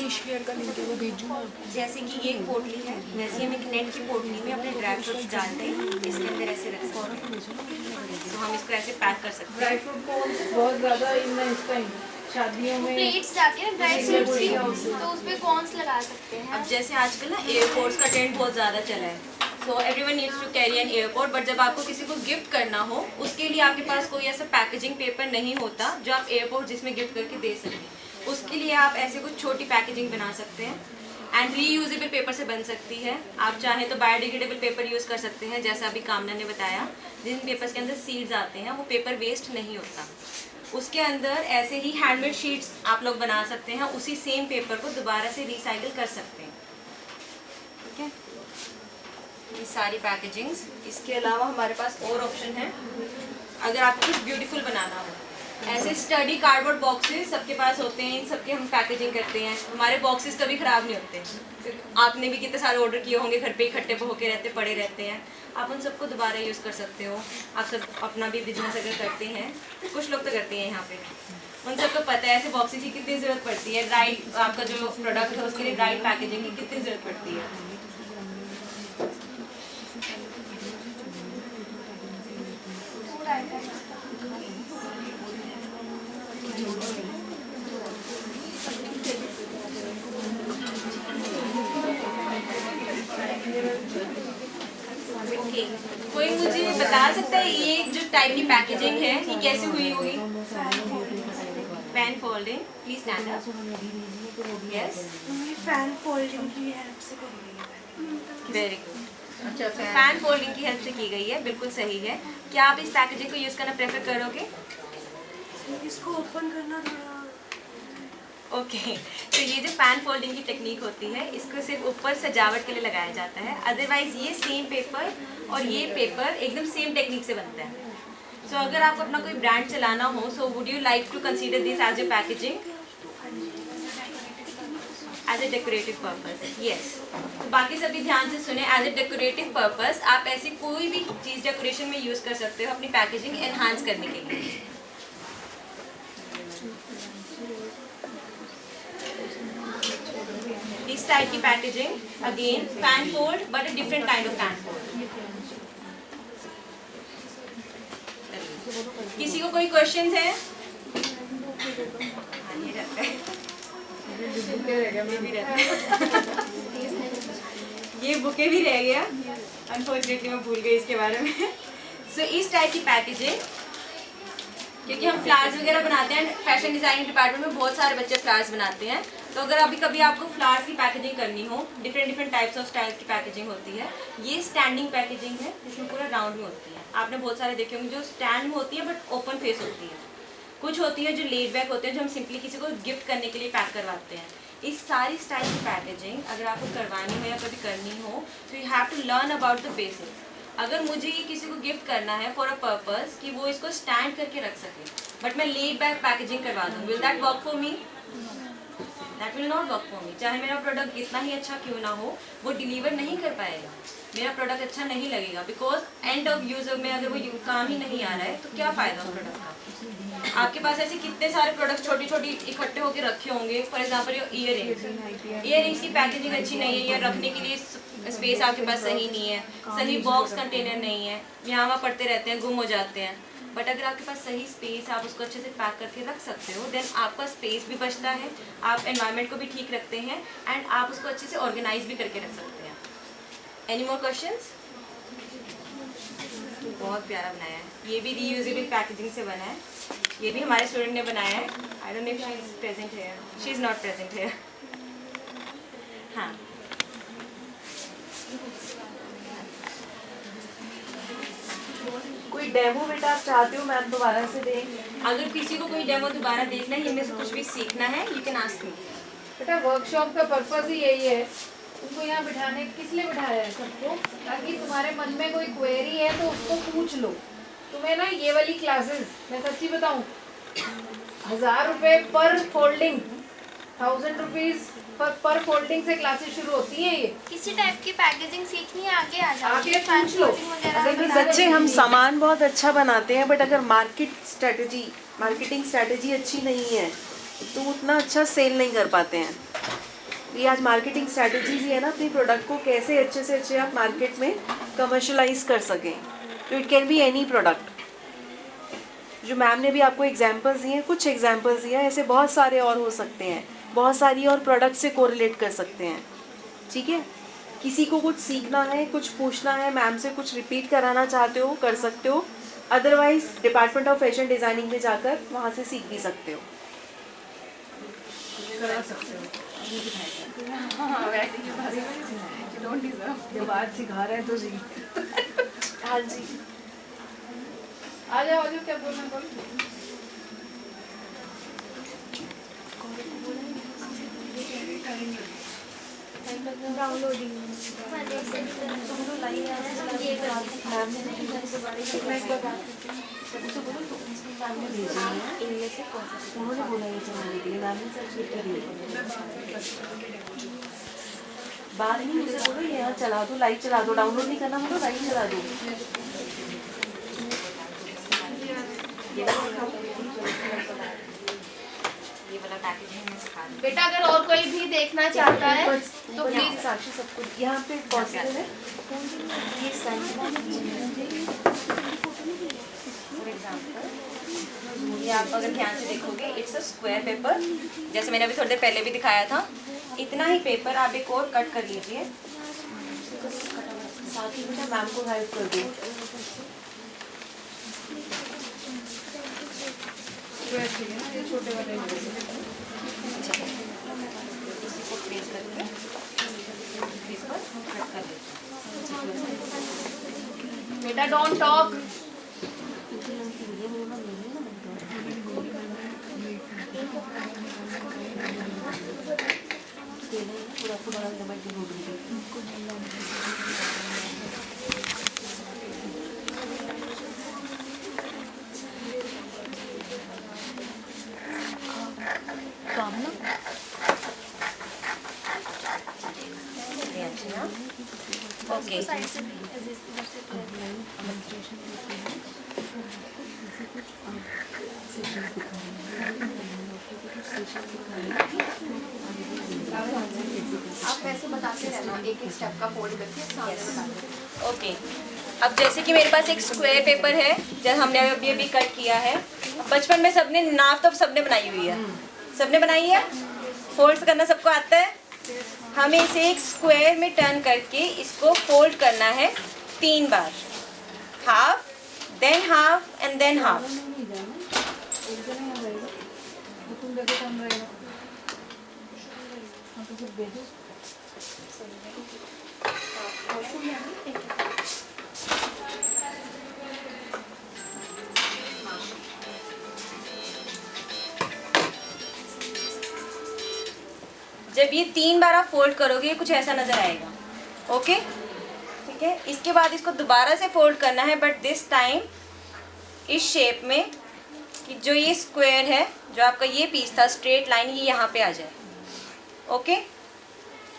जैसे कि ये एक पोटली है, वैसे हम एक नेट की पोटली में अपने ड्राई फ्रूट्स डाल दें, इसके अंदर ऐसे रख सकते हैं, तो हम इसको ऐसे पैक कर सकते हैं। ड्राई फ्रूट को बहुत ज़्यादा इन इसका शादियों में प्लेट्स जाती है ड्राई फ्रूट्स की, तो उस पे कॉर्न्स लगा सकते हैं। अब जैसे आजकल ना एयरपोर्ट्स का ट्रेंड बहुत ज़्यादा चला है, so everyone needs to carry an airport, but जब आपको किसी को गिफ्ट करना हो उसके लिए आपके पास कोई ऐसा पैकेजिंग पेपर नहीं होता जो आप एयरपोर्ट जिसमें गिफ्ट करके दे सकें। उसके लिए आप ऐसे कुछ छोटी पैकेजिंग बना सकते हैं एंड रीयूजेबल पेपर से बन सकती है। आप चाहें तो बायोडिग्रेडेबल पेपर यूज़ कर सकते हैं, जैसा अभी कामना ने बताया। जिन पेपर्स के अंदर सीड्स आते हैं वो पेपर वेस्ट नहीं होता। उसके अंदर ऐसे ही हैंडमेड शीट्स आप लोग बना सकते हैं, उसी सेम पेपर को दोबारा से रिसाइकिल कर सकते हैं। ठीक है, ये सारी पैकेजिंग्स। इसके अलावा हमारे पास और ऑप्शन है, अगर आपको कुछ ब्यूटीफुल बनाना हो। ऐसे स्टडी कार्डबोर्ड बॉक्सेस सबके पास होते हैं, इन सबके हम पैकेजिंग करते हैं। हमारे बॉक्सेस कभी ख़राब नहीं होते। आपने भी कितने सारे ऑर्डर किए होंगे, घर पे इकट्ठे होके रहते पड़े रहते हैं। आप उन सबको दोबारा यूज़ कर सकते हो। आप सब अपना भी बिजनेस अगर करते हैं, कुछ लोग तो करते हैं यहाँ पे, उन सबको पता है ऐसे बॉक्सेस की कितनी ज़रूरत पड़ती है। राइट, आपका जो प्रोडक्ट है उसके लिए राइट पैकेजिंग की कितनी ज़रूरत पड़ती है। ओके, कोई मुझे बता सकता है ये जो टाइप की पैकेजिंग है ये कैसे हुई होगी? Fan folding, please stand up. Yes, fan folding की हेल्प से करी गई है। Very good. अच्छा, फैन फोल्डिंग की हेल्प से की गई है, बिल्कुल सही है। क्या आप इस पैकेजिंग को यूज़ करना प्रेफर करोगे? इसको ओपन करना थोड़ा ओके, तो ये जो फैन फोल्डिंग की टेक्निक होती है इसको सिर्फ ऊपर सजावट के लिए लगाया जाता है। अदरवाइज ये सेम पेपर और ये पेपर एकदम सेम टेक्निक से बनता है। सो अगर आपको अपना कोई ब्रांड चलाना हो, so would you like to consider this as a packaging as a decorative purpose? Yes. तो बाकी सभी ध्यान से सुने, एज ए डेकोरेटिव पर्पस आप ऐसी कोई भी चीज़ डेकोरेशन में यूज़ कर सकते हो अपनी पैकेजिंग एनहांस करने के लिए। इस टाइप की packaging again fan fold, but a different kind of fan fold. किसी को कोई क्वेश्चन है? ये बुके भी रह गया, अनफॉर्चुनेटली मैं भूल गई इसके बारे में। सो इस टाइप की पैकेजिंग, क्योंकि हम फ्लावर्स वगैरह बनाते हैं, फैशन डिज़ाइनिंग डिपार्टमेंट में बहुत सारे बच्चे फ्लावर्स बनाते हैं, तो अगर अभी कभी आपको फ्लावर्स की पैकेजिंग करनी हो, डिफरेंट टाइप्स ऑफ स्टाइल्स की पैकेजिंग होती है। ये स्टैंडिंग पैकेजिंग है जिसमें पूरा राउंड में होती है। आपने बहुत सारे देखे होंगे जो स्टैंड में होती है बट ओपन फेस होती है। कुछ होती है जो लेड बैक होते हैं, जो हम सिंपली किसी को गिफ्ट करने के लिए पैक करवाते हैं। इस सारी स्टाइल की पैकेजिंग अगर आपको करवानी हो या कभी करनी हो, तो you have to learn about the basics. अगर मुझे ये किसी को गिफ्ट करना है फॉर अ पर्पस कि वो इसको स्टैंड करके रख सके, बट मैं लेड बैक पैकेजिंग करवा दूँ, will that work for me? That will not work for me. चाहे मेरा प्रोडक्ट कितना ही अच्छा क्यों ना हो, वो डिलीवर नहीं कर पाएगा, मेरा प्रोडक्ट अच्छा नहीं लगेगा, बिकॉज एंड ऑफ यूजर में अगर वो काम ही नहीं आ रहा है तो क्या फ़ायदा उस प्रोडक्ट का। आपके पास ऐसे कितने सारे प्रोडक्ट छोटी छोटी इकट्ठे होकर रखे होंगे। फॉर एग्जांपल ईयरिंग्स की पैकेजिंग अच्छी नहीं है, या रखने के लिए स्पेस आपके पास सही नहीं है, सही बॉक्स कंटेनर नहीं है, यहाँ वहाँ पड़ते रहते हैं, गुम हो जाते हैं। बट अगर आपके पास सही स्पेस, आप उसको अच्छे से पैक करके रख सकते हो, देन आपका स्पेस भी बचता है, आप एनवायरनमेंट को भी ठीक रखते हैं, एंड आप उसको अच्छे से ऑर्गेनाइज भी करके रख सकते हैं। Any more questions? बहुत प्यारा बनाया है। ये भी रीयूजेबल पैकेजिंग से बना है, ये भी हमारे स्टूडेंट ने बनाया है। I don't know if she is present here, she is not present here. हाँ, कोई डेमो बेटा आप चाहते हो मैम दोबारा से दें? अगर किसी को कोई डेमो दोबारा देखना है, इनमें से कुछ भी सीखना है, यू कैन आस्क मी। बेटा वर्कशॉप का पर्पस ही यही है, तुमको यहाँ बिठाने किस लिए बिठाया है सबको, ताकि तुम्हारे मन में कोई क्वेरी है तो उसको पूछ लो। तुम्हें ना ये वाली क्लासेस, मैं सच्ची बताऊँ, 1000 रुपये पर फोल्डिंग, 1000 रुपीज़ पर फोल्डिंग से क्लासेस शुरू होती हैं। ये किसी टाइप की पैकेजिंग सीखनी है, आगे आ जाओ, आगे पूछ लो। बच्चे हम सामान बहुत अच्छा बनाते हैं, बट अगर मार्केटिंग स्ट्रेटजी अच्छी नहीं है तो उतना अच्छा सेल नहीं कर पाते हैं। ये आज मार्केटिंग स्ट्रेटजीज ही है ना, अपनी प्रोडक्ट को कैसे अच्छे से अच्छे आप मार्केट में कमर्शलाइज कर सकें। तो it can be any product. जो मैम ने भी आपको एग्जांपल्स दिए हैं, कुछ एग्जांपल्स दिए हैं, ऐसे बहुत सारे और हो सकते हैं, बहुत सारी और प्रोडक्ट से कोरिलेट कर सकते हैं। ठीक है, किसी को कुछ सीखना है, कुछ पूछना है, मैम से कुछ रिपीट कराना चाहते हो कर सकते हो, otherwise department of fashion designing में जाकर वहाँ से सीख भी सकते हो। करा सकते हो। हाँ वैसे ही डोंट डिजर्व। जब आज सिखा रहे हैं तो सीख। हाँ जी, आ जाओ क्या बोलना बोल। इनमें से उन्होंने बोला ये चलाने के लिए, मैम ने सर्च करी बात नहीं, मुझे बोलो ये यहाँ चला दो, लाइव चला दो, डाउनलोड नहीं करना बोलो, लाइव चला दो। ये वाला पैकेजिंग में सिखा दूँ। बेटा अगर और कोई भी देखना चाहता है तो प्लीज साक्षी सबको यहाँ पे पॉसिबल है। ये फॉर एग्जाम्पल ये आप अगर ध्यान से देखोगे इट्स अ स्क्वायर पेपर, जैसे मैंने अभी थोड़ी देर पहले भी दिखाया था। इतना ही पेपर आप एक और कट कर लीजिए। साथ ही बेटा मैम को हेल्प कर दो। वैसे ही ना ये छोटे वाले इसी को प्लेस करके इस पर कट कर देते हैं। बेटा डोंट टॉक। ओके आप वैसे बताते रहना एक एक स्टेप का फोल्ड करके सामने बताते। ओके अब जैसे कि मेरे पास एक स्क्वायर पेपर है, जब हमने अभी कट किया है। बचपन में सबने नाव तो सबने बनाई हुई है, सबने बनाई है। फोल्ड करना सबको आता है। हमें इसे एक स्क्वायर में टर्न करके इसको फोल्ड करना है 3 बार, हाफ एंड देन हाफ। तुम देखो कौन रहेगा। हाँ तो फिर भेजो। जब ये 3 बार आप फोल्ड करोगे कुछ ऐसा नजर आएगा। ओके ठीक है, इसके बाद इसको दोबारा से फोल्ड करना है, बट दिस टाइम इस शेप में कि जो ये स्क्वायर है, जो आपका ये पीस था स्ट्रेट लाइन, ये यहाँ पे आ जाए। ओके,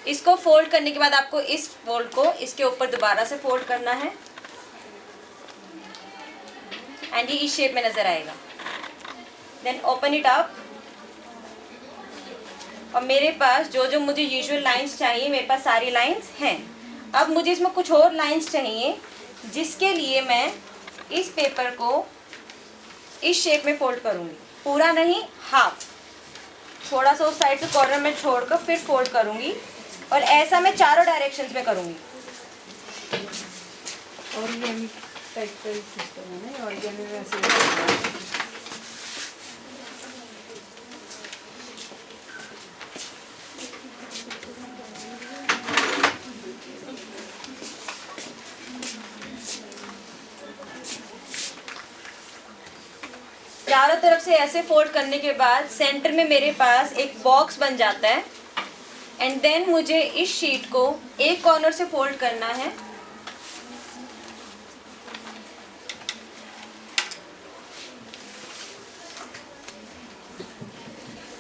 इसको फोल्ड करने के बाद आपको इस फोल्ड को इसके ऊपर दोबारा से फोल्ड करना है एंड ये इस शेप में नजर आएगा। Then open it up. और मेरे पास जो जो मुझे यूजुअल लाइंस चाहिए, मेरे पास सारी लाइंस हैं। अब मुझे इसमें कुछ और लाइंस चाहिए, जिसके लिए मैं इस पेपर को इस शेप में फोल्ड करूँगी। पूरा नहीं, हाफ, थोड़ा सा उस साइड से कॉर्नर में छोड़कर फिर फोल्ड करूँगी। और ऐसा मैं चारों डायरेक्शंस में करूँगी। ऑर्गेनिक टाइप का सिस्टम है ना, ऑर्गेनिक वैसे। चारों तरफ से ऐसे फोल्ड करने के बाद सेंटर में मेरे पास एक बॉक्स बन जाता है। एंड देन मुझे इस शीट को एक कॉर्नर से फोल्ड करना है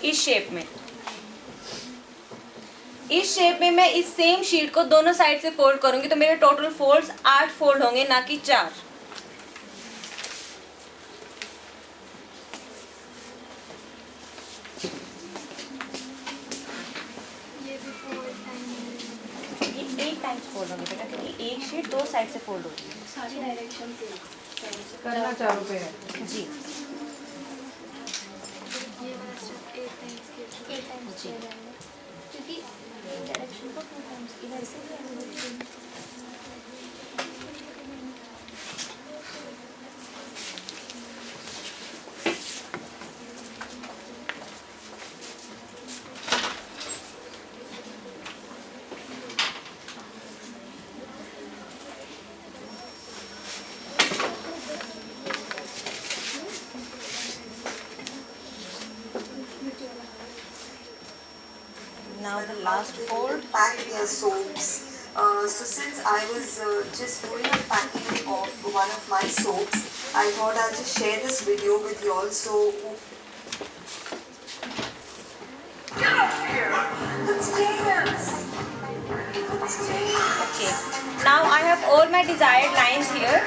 इस शेप में। इस शेप में मैं इस सेम शीट को दोनों साइड से फोल्ड करूंगी, तो मेरे टोटल फोल्ड्स 8 फोल्ड होंगे, ना कि 4। ये 8 टाइम्स फोल्ड होंगे बेटा, क्योंकि एक शीट 2 साइड से फोल्ड होगी। सारी डायरेक्शन से करना चारों पे है जी ये वाला स्टेप 8 टाइम्स किया जाएगा क्योंकि डायरेक्शन को 2 टाइम्स इधर से भी हम लोग now the last fold. Pack their soaps. So since I was just doing a packing of one of my soaps, I thought I'll just share this video with you all. So Okay, now I have all my desired lines here.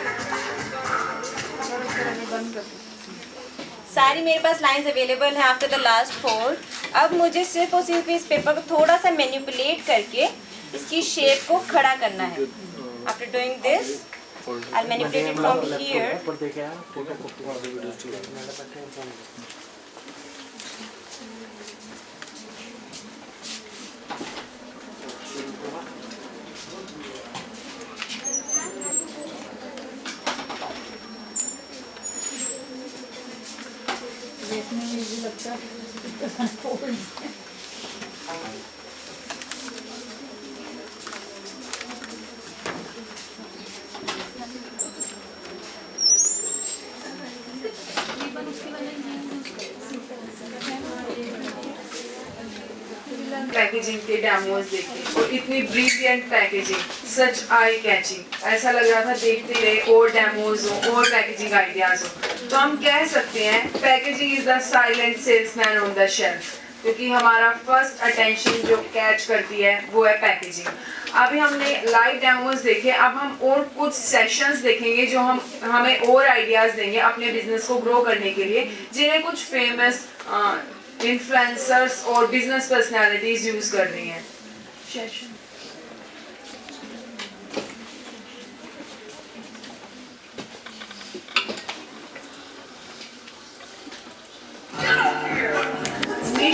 सारी मेरे पास लाइंस अवेलेबल हैं आफ्टर द लास्ट फोल्ड. अब मुझे सिर्फ और सिर्फ इस पेपर को थोड़ा सा मैनिपुलेट करके इसकी शेप को खड़ा करना है. After doing this I will manipulate it from here. देखने में इजी लगता है पैकेजिंग के डेमोज देखे और इतनी ब्रिलियंट पैकेजिंग, सच आई कैचिंग. ऐसा लग रहा था देखते रहे और डेमोज हो और पैकेजिंग आइडियाज हो. तो हम कह सकते हैं packaging is the silent salesman on the shelf, क्योंकि हमारा फर्स्ट अटेंशन जो कैच करती है वो है पैकेजिंग. अभी हमने लाइव डेमोज देखे, अब हम और कुछ सेशंस देखेंगे जो हमें और आइडियाज देंगे अपने बिजनेस को ग्रो करने के लिए, जिन्हें कुछ फेमस इन्फ्लुएंसर्स और बिजनेस पर्सनालिटीज यूज कर रही हैं. सेशन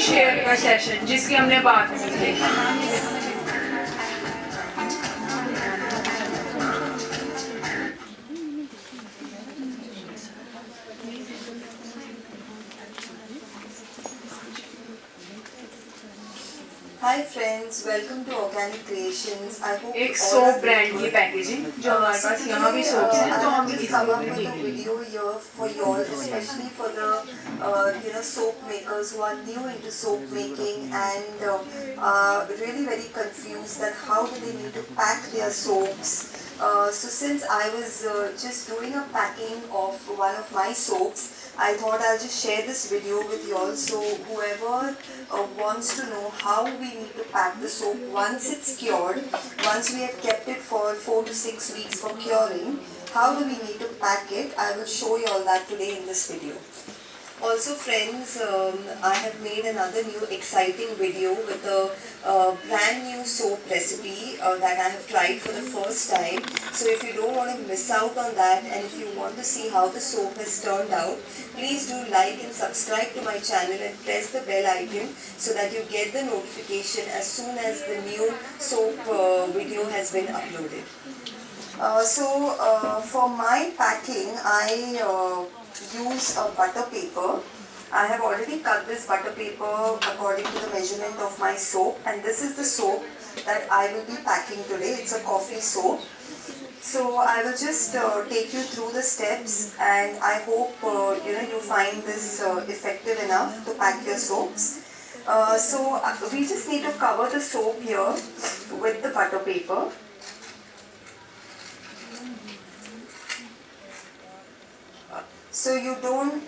शेयर का सेशन जिसकी हमने बात की थी. hi friends, welcome to Organic Creations. I hope एक all soap are brand doing की good. पैकेजिंग जो हमारे पास यहाँ भी सोप्स हैं, तो हम just इस come up with a video here for you all, especially for the soap makers who are new into soap making and really very confused that how do they need to pack their soaps. So since I was just doing a packing of one of my soaps, I thought I'll just share this video with you all. So whoever wants to know how we need to pack the soap once it's cured, once we have kept it for 4 to 6 weeks for curing, how do we need to pack it? I will show you all that today in this video. Also friends, I have made another new exciting video with a brand new soap recipe that I have tried for the first time. So if you don't want to miss out on that and if you want to see how the soap has turned out, please do like and subscribe to my channel and press the bell icon so that you get the notification as soon as the new soap video has been uploaded. For my packing, I use a butter paper. I have already cut this butter paper according to the measurement of my soap, and this is the soap that I will be packing today. It's a coffee soap. So I will just take you through the steps, and I hope you find this effective enough to pack your soaps. We just need to cover the soap here with the butter paper. So you don't,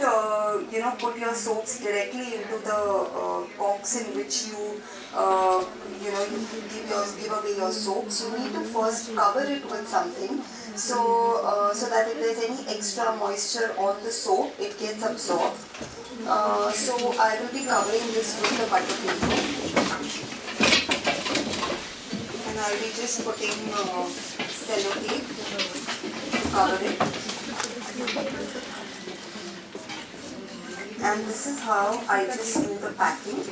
put your soaps directly into the box in which you give away your soaps. You need to first cover it with something, so that if there's any extra moisture on the soap, it gets absorbed. So I will be covering this with the butter paper, and I'll be just putting sellotape to cover it. And this is how I just do the packing.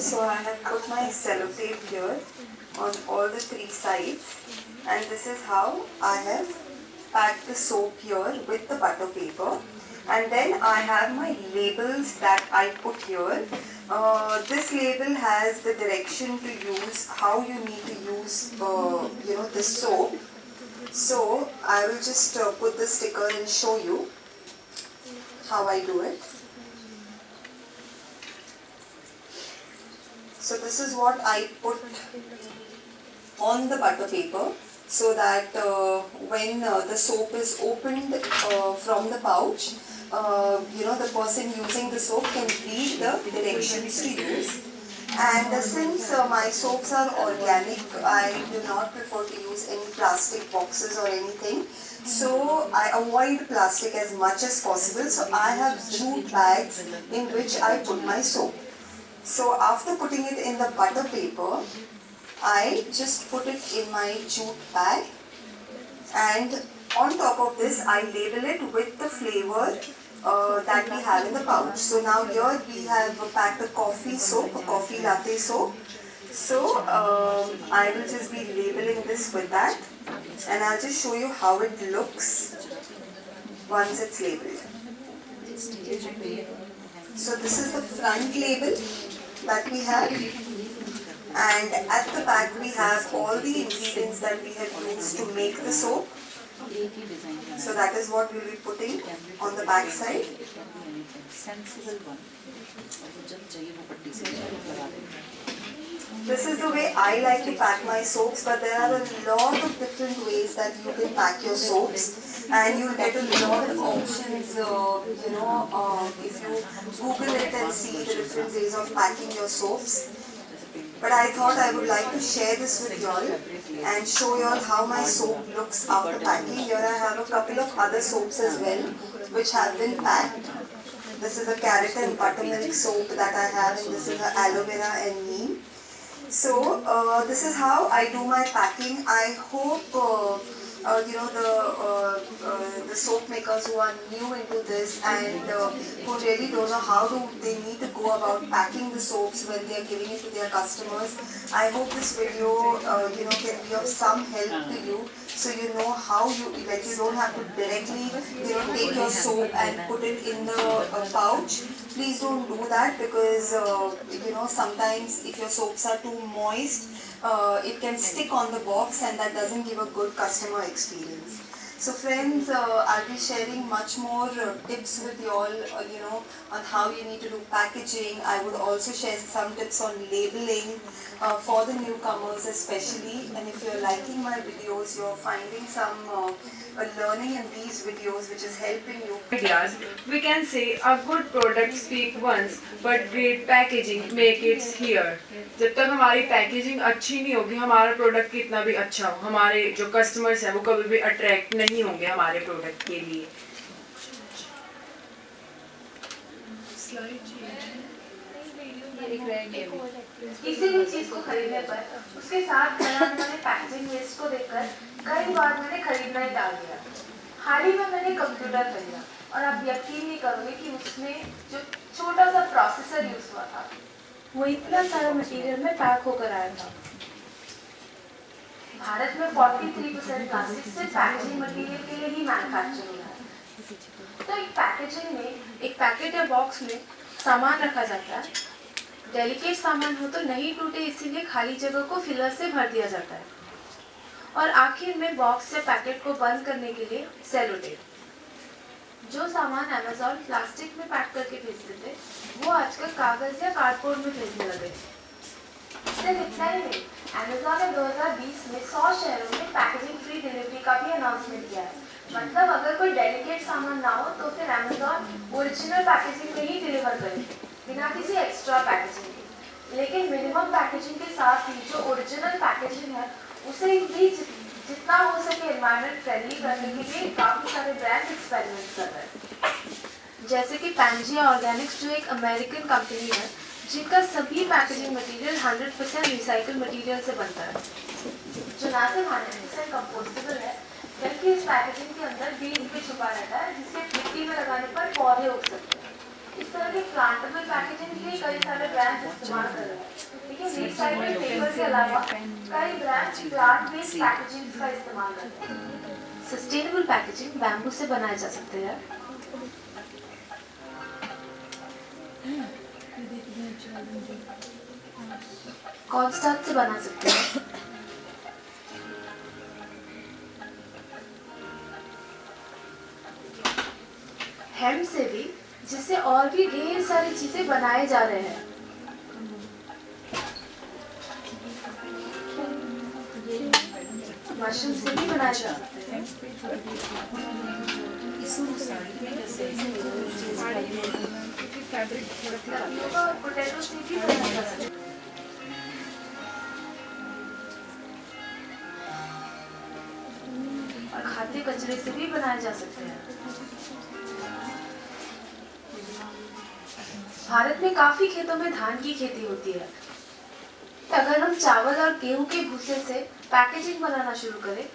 So I have put my sellotape here on all the 3 sides, and this is how I have packed the soap here with the butter paper. And then I have my labels that I put here. This label has the direction to use, how you need to use the soap. So I will just put the sticker and show you how I do it. So this is what I put on the butter paper, so that when the soap is opened from the pouch, the person using the soap can read the directions to use. And since my soaps are organic, I do not prefer to use any plastic boxes or anything. So I avoid plastic as much as possible. So I have jute bags in which I put my soap. So after putting it in the butter paper, I just put it in my jute bag, and on top of this I label it with the flavor that we have in the pouch. So now here we have packed a coffee soap, a coffee latte soap. So I will just be labeling this with that, and I'll just show you how it looks once it's labeled. So this is the front label that we have, and at the back we have all the ingredients that we have used to make the soap. So that is what we'll be putting on the back side. This is the way I like to pack my soaps, but there are a lot of different ways that you can pack your soaps, and you'll get a lot of options, if you Google it and see the different ways of packing your soaps. But I thought I would like to share this with y'all and show y'all how my soap looks after packing. Here I have a couple of other soaps as well, which have been packed. This is a carrot and buttermilk soap that I have, and this is a aloe vera and neem. So this is how I do my packing. I hope the soap makers who are new into this and who really don't know how they need to go about packing the soaps when they are giving it to their customers. I hope this video can be of some help to you, so you know how you don't have to directly take your soap and put it in the pouch. Please don't do that, because sometimes if your soaps are too moist, it can stick on the box, and that doesn't give a good customer experience. So friends, I'll be sharing much more tips with you all, on how you need to do packaging. I would also share some tips on labeling for the newcomers especially. And if you're liking my videos, you're finding some learning in these videos which is helping you. Ideas. We can say a good product speak once, but great packaging make it here. जब तक हमारी पैकेजिंग अच्छी नहीं होगी, हमारा प्रोडक्ट कितना भी अच्छा हो, हमारे जो कस्टमर्स हैं वो कभी भी अट्रैक्ट नहीं होंगे हमारे प्रोडक्ट के लिए. किसी भी चीज को खरीदने पर उसके साथ बनाने वाले पैकेजिंग वेस्ट को देखकर कई बार मैंने खरीदना ही टाल दिया. हाल ही में मैंने कंप्यूटर खरीदा, और आप यकीन नहीं करोगे कि उसमें जो छोटा सा प्रोसेसर यूज हुआ था, वो इतना सारा मटेरियल में पैक होकर आया था. भारत में 43% प्लास्टिक सिर्फ पैकेजिंग मटेरियल के लिए ही मैन्युफैक्चर हो रहा है. तो एक पैकेजिंग में, एक पैकेट या बॉक्स में सामान रखा जाता है. डेलिकेट सामान हो तो नहीं टूटे, इसीलिए खाली जगह को फिलर से भर दिया जाता है. और आखिर में बॉक्स या पैकेट को बंद करने के लिए सेलो टेप. जो सामान अमेज़न प्लास्टिक में पैक करके भेजते थे, वो आजकल कागज या कार्डबोर्ड में भेजने लगे. सिर्फ इतना ही नहीं, अमेज़ॉन ने 2020 में 100 शहरों में पैकेजिंग फ्री डिलीवरी का भी अनाउंसमेंट किया है। मतलब अगर कोई डेलिकेट सामान ना हो तो फिर अमेज़ॉन ओरिजिनल पैकेजिंग में ही डिलीवर करे, बिना किसी एक्स्ट्रा पैकेजिंग के। लेकिन मिनिमम पैकेजिंग के साथ ही जो ओरिजिनल पैकेजिंग है उसे भी जितना हो सके एनवायरनमेंट फ्रेंडली करने के लिए काफ़ी सारे ब्रांड्स एक्सपेरिमेंट कर रहे हैं। जैसे कि पैंजिया ऑर्गेनिक्स जो एक अमेरिकन कंपनी है जिनका सभी पैकेजिंग मटेरियल 100% रिसाइकल मटेरियल से बनता है, जो ना सिर्फ 100% कंपोस्टेबल है बल्कि इस पैकेजिंग के अंदर बीज भी छुपा रहता है जिससे मिट्टी में लगाने पर पौधे उग सकते हैं। इस तरह के प्लांटेबल पैकेजिंग के लिए कई सारे ब्रांड्स इस्तेमाल कर रहे हैं। लेकिन रिसाइकल पेपर के अलावा कई ब्रांड्स प्लांट बेस्ड पैकेजिंग का इस्तेमाल करते हैं। सस्टेनेबल पैकेजिंग बैम्बू से बनाए जा सकते हैं, कॉर्नस्टार्च से बना सकते हैं, हेम्प से भी, जिससे और भी ढेर सारी चीजें बनाए जा रहे हैं। मशरूम से भी बनाए जा सकते हैं, और पोटैटो से भी बनाया जा सकता है। और खाद्य कचरे से भी बनाए जा सकते हैं। भारत में काफी खेतों में धान की खेती होती है। अगर हम चावल और गेहूं के भूसे से पैकेजिंग बनाना शुरू करें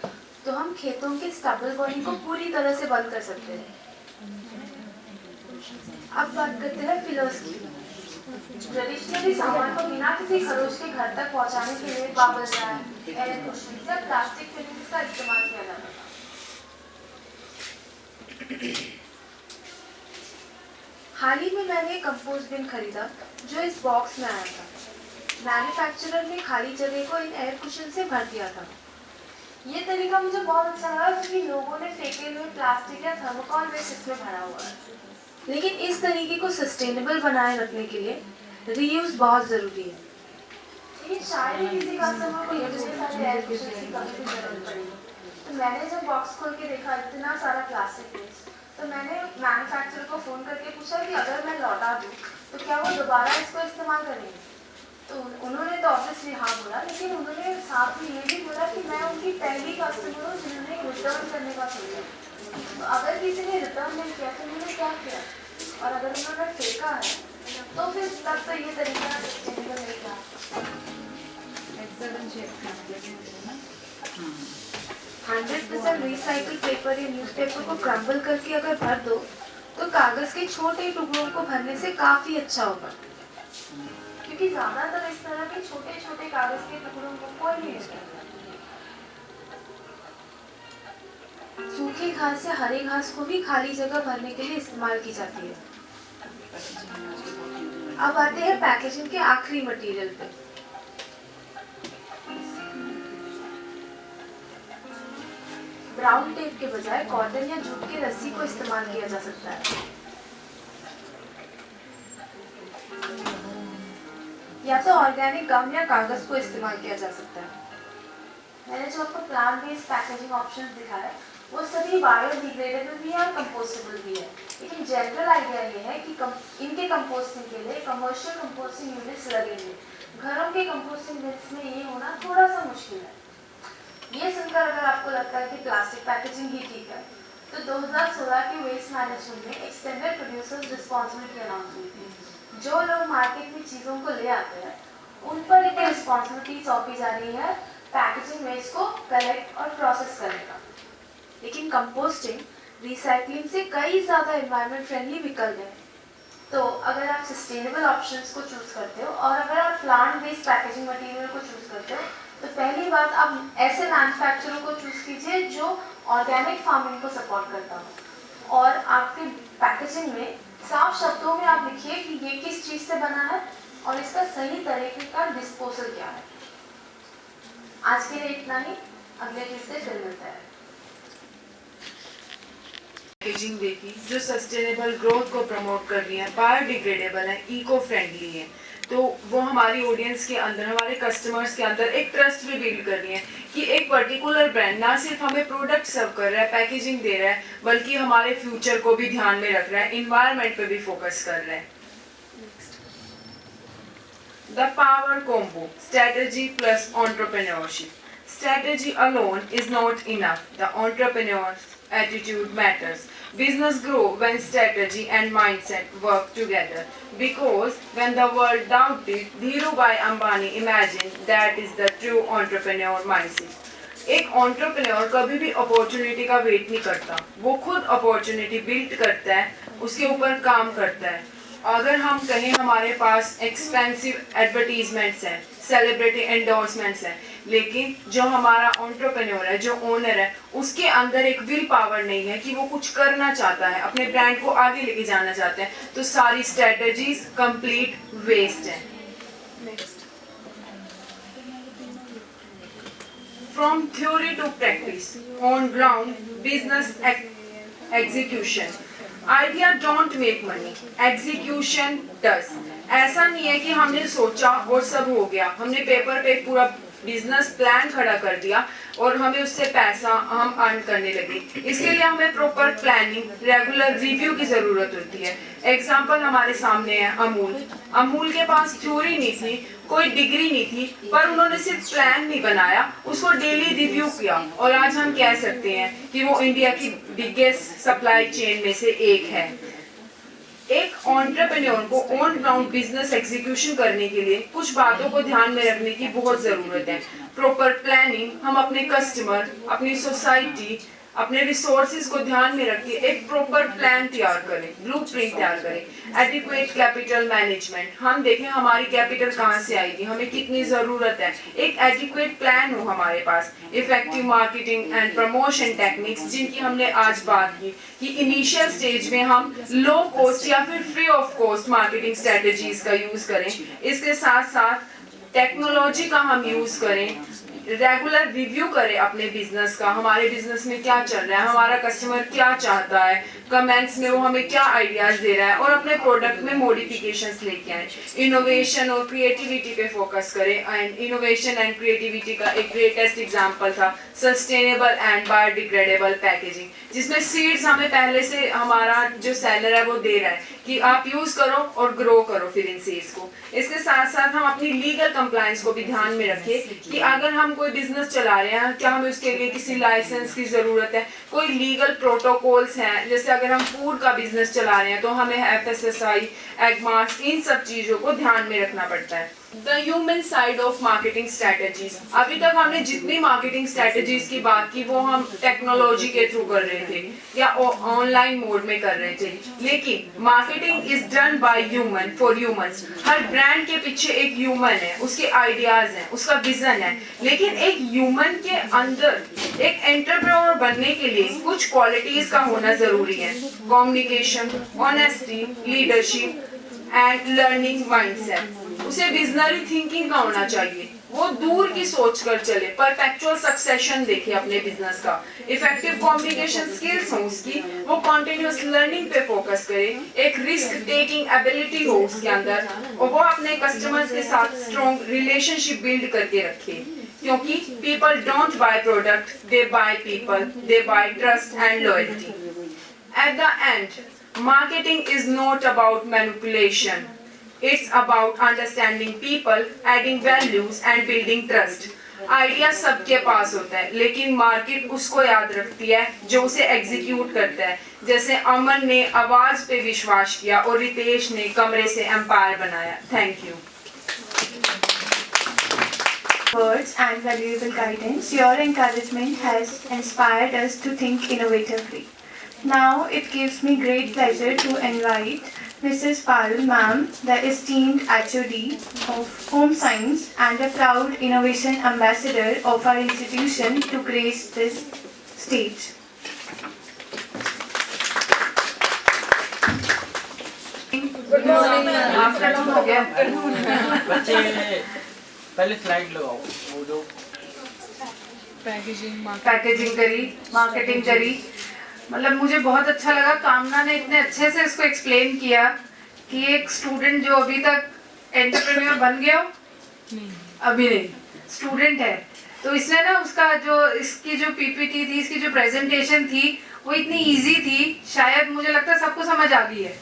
तो हम खेतों के स्टबल बॉडी को पूरी तरह से बंद कर सकते हैं। अब बात करते हैं फिलर्स की। ट्रेडिशनली सामान को बिना किसी खरोच के घर तक पहुंचाने के लिए बबल रैप, एयर कुशन या प्लास्टिक फिलिंग्स का इस्तेमाल किया जाता था। हाल ही में मैंने एक कंपोस्ट बिन खरीदा जो इस बॉक्स में आया था। मैन्युफैक्चरर ने खाली जगह को इन एयर कुशन से भर दिया था। ये तरीका मुझे बहुत अच्छा लगा क्योंकि लोगों ने फेंके हुए प्लास्टिक या थर्मोकॉल वेस्ट इसमें भरा हुआ है। लेकिन इस तरीके को सस्टेनेबल बनाए रखने के लिए रीयूज बहुत ज़रूरी है। लेकिन शायद ही किसी कस्टमर को इतने सारे एयर कुशन की कभी भी जरूरत पड़ेगी। तो मैंने जब बॉक्स खोल के देखा इतना सारा प्लास्टिक वेस्ट, तो मैंने मैन्युफैक्चरर को फ़ोन करके पूछा कि अगर मैं लौटा दूँ तो क्या वो दोबारा इसको इस्तेमाल करेंगे। तो उन्होंने तो ऑब्वियसली हाँ बोला, लेकिन उन्होंने साथ में ये भी बोला कि मैं उनकी पहली कस्टमर हूँ जिन्होंने रिटर्न करने का सोचा। तो अगर किसी ने रिटर्न नहीं किया तो उन्होंने क्या किया, और अगर उन्होंने फेंका है तो फिर तब तो ये तरीका सस्टेनेबल नहीं था। 100% रिसाइकल पेपर या न्यूज़पेपर को क्रम्बल करके अगर भर दो तो कागज़ के छोटे टुकड़ों को भरने से काफ़ी अच्छा होगा, क्योंकि ज़्यादातर इस तरह के छोटे छोटे कागज़ के टुकड़ों को कोई नहीं यूज़ करता। सूखी घास या हरी घास को भी खाली जगह भरने के लिए इस्तेमाल की जाती है। अब आते हैं पैकेजिंग के आखिरी मटेरियल पे। ब्राउन टेप के बजाय कॉटन या जूट की रस्सी को इस्तेमाल किया जा सकता है, या तो ऑर्गेनिक गम या कागज को इस्तेमाल किया जा सकता है। मैंने जो आपको प्लांट बेस्ड पैकेजिंग ऑप्शंस दिखाया वो सभी बायोडिग्रेडेबल भी है और कंपोस्टेबल भी है। लेकिन जनरल आइडिया ये है कि इनके कंपोस्टिंग के लिए कमर्शियल कंपोस्टिंग यूनिट्स लगेंगे। घरों के कंपोस्टिंग बिन्स में ये होना थोड़ा सा मुश्किल है। ये सुनकर अगर आपको लगता है कि प्लास्टिक पैकेजिंग ही ठीक है, तो 2016 के वेस्ट मैनेजमेंट में एक्सटेंडेड प्रोड्यूसर्स रिस्पॉन्सिबिलिटी अनाउंस हुई थी। जो लोग मार्केट में चीज़ों को ले आते हैं उन पर एक रिस्पॉन्सिबिलिटी सौंपी जा रही है पैकेजिंग वेस्ट को कलेक्ट और प्रोसेस करने का। लेकिन कंपोस्टिंग, रिसाइकलिंग से कई ज़्यादा एनवायरनमेंट फ्रेंडली विकल्प हैं। तो अगर आप सस्टेनेबल ऑप्शंस को चूज़ करते हो और अगर आप प्लांट बेस्ड पैकेजिंग मटेरियल को चूज़ करते हो तो पहली बात आप ऐसे मैन्युफैक्चरर को चूज़ कीजिए जो ऑर्गेनिक फार्मिंग को सपोर्ट करता हो, और आपके पैकेजिंग में साफ शब्दों में आप लिखिए कि ये किस चीज़ से बना है और इसका सही तरीके का डिस्पोजल क्या है। आज के लिए इतना ही, अगले किस्से फिर मिलता है। पैकेजिंग देखी जो सस्टेनेबल ग्रोथ को प्रमोट कर रही है, बायोडिग्रेडेबल है, इको फ्रेंडली है, तो वो हमारी ऑडियंस के अंदर, हमारे कस्टमर्स के अंदर एक ट्रस्ट भी बिल्ड कर रही है कि एक पर्टिकुलर ब्रांड ना सिर्फ हमें प्रोडक्ट सर्व कर रहा है, पैकेजिंग दे रहा है, बल्कि हमारे फ्यूचर को भी ध्यान में रख रहा है, इन्वायरमेंट पे भी फोकस कर रहा है। The power combo, strategy plus entrepreneurship. Strategy alone is not enough. The entrepreneur's attitude matters. Business grow when strategy and mindset work together. Because when the world doubted, Dhirubhai Ambani imagined that is the true entrepreneur mindset. एक entrepreneur कभी भी अपॉर्चुनिटी का वेट नहीं करता, वो खुद अपॉर्चुनिटी बिल्ड करता है, उसके ऊपर काम करता है। अगर हम कहें हमारे पास एक्सपेंसिव एडवर्टीजमेंट्स हैं, सेलिब्रिटी एंडोर्समेंट्स हैं, लेकिन जो हमारा एंटरप्रेन्योर है, जो ओनर है, उसके अंदर एक विल पावर नहीं है कि वो कुछ करना चाहता है, अपने ब्रांड को आगे लेके जाना चाहते हैं, तो सारी स्ट्रेटजीज कंप्लीट वेस्ट है। Next, from theory to practice, on ground business execution. Idea don't make money, execution does. ऐसा नहीं है कि हमने सोचा और सब हो गया, हमने पेपर पे पूरा बिजनेस प्लान खड़ा कर दिया और हमें उससे पैसा हम अर्न करने लगे। इसके लिए हमें प्रॉपर प्लानिंग, रेगुलर रिव्यू की जरूरत होती है। एग्जांपल हमारे सामने है अमूल। अमूल के पास थ्योरी नहीं थी, कोई डिग्री नहीं थी, पर उन्होंने सिर्फ प्लान नहीं बनाया, उसको डेली रिव्यू किया और आज हम कह सकते हैं कि वो इंडिया की बिगेस्ट सप्लाई चेन में से एक है। एक एंटरप्रेन्योर को ऑन ग्राउंड बिजनेस एग्जीक्यूशन करने के लिए कुछ बातों को ध्यान में रखने की बहुत जरूरत है। प्रॉपर प्लानिंग, हम अपने कस्टमर, अपनी सोसाइटी, अपने रिसोर्सेज को ध्यान में रख के एक प्रॉपर प्लान तैयार करें, ब्लूप्रिंट तैयार करें। एडिक्वेट कैपिटल मैनेजमेंट, हम देखें हमारी कैपिटल कहाँ से आएगी, हमें कितनी जरूरत है, एक एडिक्वेट प्लान हो हमारे पास। Effective marketing and promotion techniques, जिनकी हमने आज बात की कि इनिशियल स्टेज में हम लो कॉस्ट या फिर free of cost marketing strategies का यूज करें। इसके साथ साथ टेक्नोलॉजी का हम यूज करें, रेगुलर रिव्यू करें अपने बिजनेस का, हमारे बिजनेस में क्या चल रहा है, हमारा कस्टमर क्या चाहता है, कमेंट्स में वो हमें क्या आइडियाज दे रहा है, और अपने प्रोडक्ट में मॉडिफिकेशंस लेके आए। इनोवेशन और क्रिएटिविटी पे फोकस करें। एंड इनोवेशन एंड क्रिएटिविटी का एक ग्रेटेस्ट एग्जांपल था सस्टेनेबल एंड बायोडिग्रेडेबल पैकेजिंग, जिसमें सीड्स हमें पहले से हमारा जो सेलर है वो दे रहा है कि आप यूज करो और ग्रो करो फिर इन सीड्स को। इसके साथ साथ हम अपनी लीगल कंप्लायंस को भी ध्यान में रखें कि अगर हम कोई बिजनेस चला रहे हैं, क्या हमें उसके लिए किसी लाइसेंस की जरूरत है, कोई लीगल प्रोटोकॉल्स हैं। जैसे अगर हम फूड का बिजनेस चला रहे हैं तो हमें FSSAI, एगमार्क्स, इन सब चीजों को ध्यान में रखना पड़ता है। The human side of marketing strategies, अभी तक हमने जितनी मार्केटिंग स्ट्रेटजीज की बात की वो हम टेक्नोलॉजी के थ्रू कर रहे थे या ऑनलाइन मोड में कर रहे थे, लेकिन marketing is done by human for humans. Her brand के पीछे एक ह्यूमन है, उसके आइडियाज हैं, उसका विजन है, लेकिन एक ह्यूमन के अंदर एक एंटरप्रेन्योर बनने के लिए कुछ क्वालिटीज का होना जरूरी है। Communication, honesty, leadership and learning mindset. उसे विजनरी थिंकिंग का होना चाहिए, वो दूर की सोच कर चले, परपेचुअल सक्सेशन देखे अपने बिजनेस का। इफेक्टिव कम्युनिकेशन स्किल्स हो उसकी, वो कॉन्टिन्यूस लर्निंग पे फोकस करे, एक रिस्क टेकिंग एबिलिटी हो उसके अंदर, और वो अपने कस्टमर्स के साथ स्ट्रॉन्ग रिलेशनशिप बिल्ड करके रखे। क्योंकि people don't buy product, they buy people, they buy trust and loyalty. At the end, marketing is not about manipulation. It's about understanding people, adding values and building trust. Idea सबके पास होता है, लेकिन मार्केट उसको याद रखती है जो उसे एग्जीक्यूट करता है। जैसे अमन ने आवाज पे विश्वास किया और रितेश ने कमरे से एम्पायर बनाया। Thank you. Words and valuable guidance, your encouragement has inspired us to think innovatively. Now it gives me great pleasure to invite Mrs. Parul Ma'am, the esteemed HOD of Home Science and a proud innovation ambassador of our institution, to grace this stage. Good morning. Afternoon हो गया। बच्चे पहले स्लाइड लगाओ, वो जो पैकेजिंग करी, मार्केटिंग करी। मतलब मुझे बहुत अच्छा लगा, कामना ने इतने अच्छे से इसको एक्सप्लेन किया कि एक स्टूडेंट जो अभी तक एंटरप्रेन्योर बन गए हो? अभी नहीं, स्टूडेंट है। तो इसने ना उसका जो इसकी जो पीपीटी थी, इसकी जो प्रेजेंटेशन थी वो इतनी इजी थी, शायद मुझे लगता है सबको समझ आ गई है।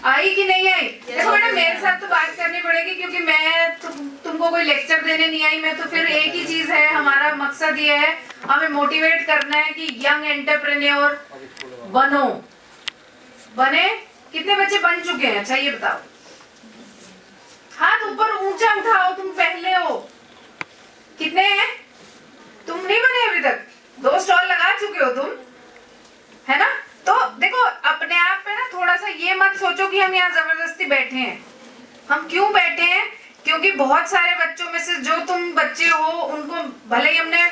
आई कि नहीं आई? देखो बेटा मेरे साथ तो बात करनी पड़ेगी क्योंकि मैं तुमको कोई लेक्चर देने नहीं आई। मैं तो फिर एक ही चीज है, हमारा मकसद ये है हमें मोटिवेट करना है कि यंग एंटरप्रेन्योर बनो। बने? कितने बच्चे बन चुके हैं? अच्छा ये बताओ, हाथ ऊपर ऊंचा उठाओ, तुम पहले हो। कितने हैं? तुम नहीं बने अभी तक, 2 स्टॉल लगा चुके हो तुम, है ना? तो देखो अपने आप पे ना थोड़ा सा ये मत सोचो कि हम यहाँ जबरदस्ती बैठे हैं। हम क्यों बैठे हैं? क्योंकि बहुत सारे बच्चों में से जो तुम बच्चे हो उनको भले ही हमने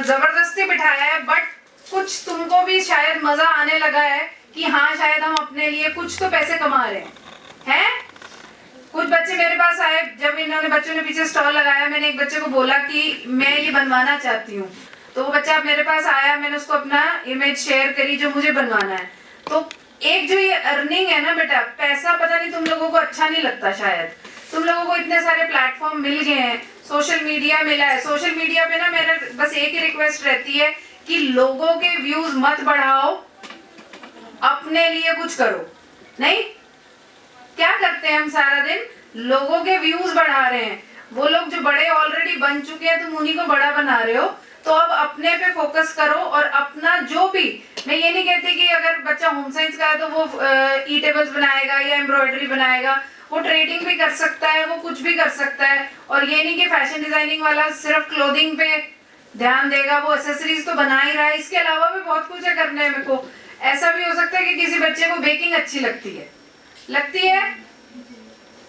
जबरदस्ती बिठाया है, बट कुछ तुमको भी शायद मजा आने लगा है कि हाँ शायद हम अपने लिए कुछ तो पैसे कमा रहे हैं। कुछ बच्चे मेरे पास आए, जब इन्होंने बच्चों ने पीछे स्टॉल लगाया, मैंने एक बच्चे को बोला कि मैं ये बनवाना चाहती हूँ। तो वो बच्चा मेरे पास आया, मैंने उसको अपना इमेज शेयर करी जो मुझे बनवाना है। तो एक जो ये अर्निंग है ना बेटा, पैसा पता नहीं तुम लोगों को अच्छा नहीं लगता शायद। तुम लोगों को इतने सारे प्लेटफॉर्म मिल गए हैं, सोशल मीडिया मिला है। सोशल मीडिया पे ना मेरा बस एक ही रिक्वेस्ट रहती है कि लोगों के व्यूज मत बढ़ाओ, अपने लिए कुछ करो। नहीं, क्या करते हैं हम सारा दिन? लोगों के व्यूज बढ़ा रहे हैं। वो लोग जो बड़े ऑलरेडी बन चुके हैं तुम उन्हीं को बड़ा बना रहे हो। तो अब अपने पे फोकस करो और अपना जो भी, मैं ये नहीं कहती कि अगर बच्चा होम साइंस का है तो वो ई टेबल्स बनाएगा या एम्ब्रॉयडरी बनाएगा, वो ट्रेडिंग भी कर सकता है, वो कुछ भी कर सकता है। और ये नहीं कि फैशन डिजाइनिंग वाला सिर्फ क्लोथिंग पे ध्यान देगा, वो एक्सेसरीज तो बना ही रहा है। इसके अलावा भी बहुत कुछ है करने है मेरे को। ऐसा भी हो सकता है कि किसी बच्चे को बेकिंग अच्छी लगती है।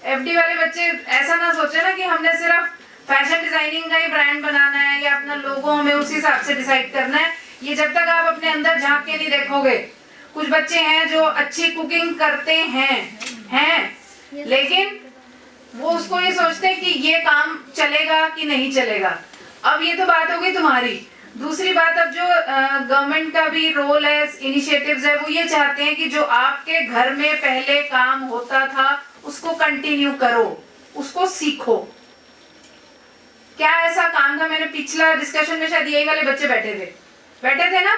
एफडी वाले बच्चे ऐसा ना सोचे ना कि हमने सिर्फ फैशन डिजाइनिंग का ही ब्रांड बनाना है या अपना लोगो हमें उसी हिसाब से डिसाइड करना है। ये जब तक आप अपने अंदर झांक के नहीं देखोगे। कुछ बच्चे हैं जो अच्छी कुकिंग करते हैं लेकिन वो उसको ये सोचते हैं कि ये काम चलेगा कि नहीं चलेगा। अब ये तो बात हो गई तुम्हारी। दूसरी बात, अब जो गवर्नमेंट का भी रोल है, इनिशिएटिव्स है, वो ये चाहते हैं कि जो आपके घर में पहले काम होता था उसको कंटिन्यू करो, उसको सीखो। क्या ऐसा काम था? मैंने पिछला डिस्कशन में शायद यही वाले बच्चे बैठे थे ना,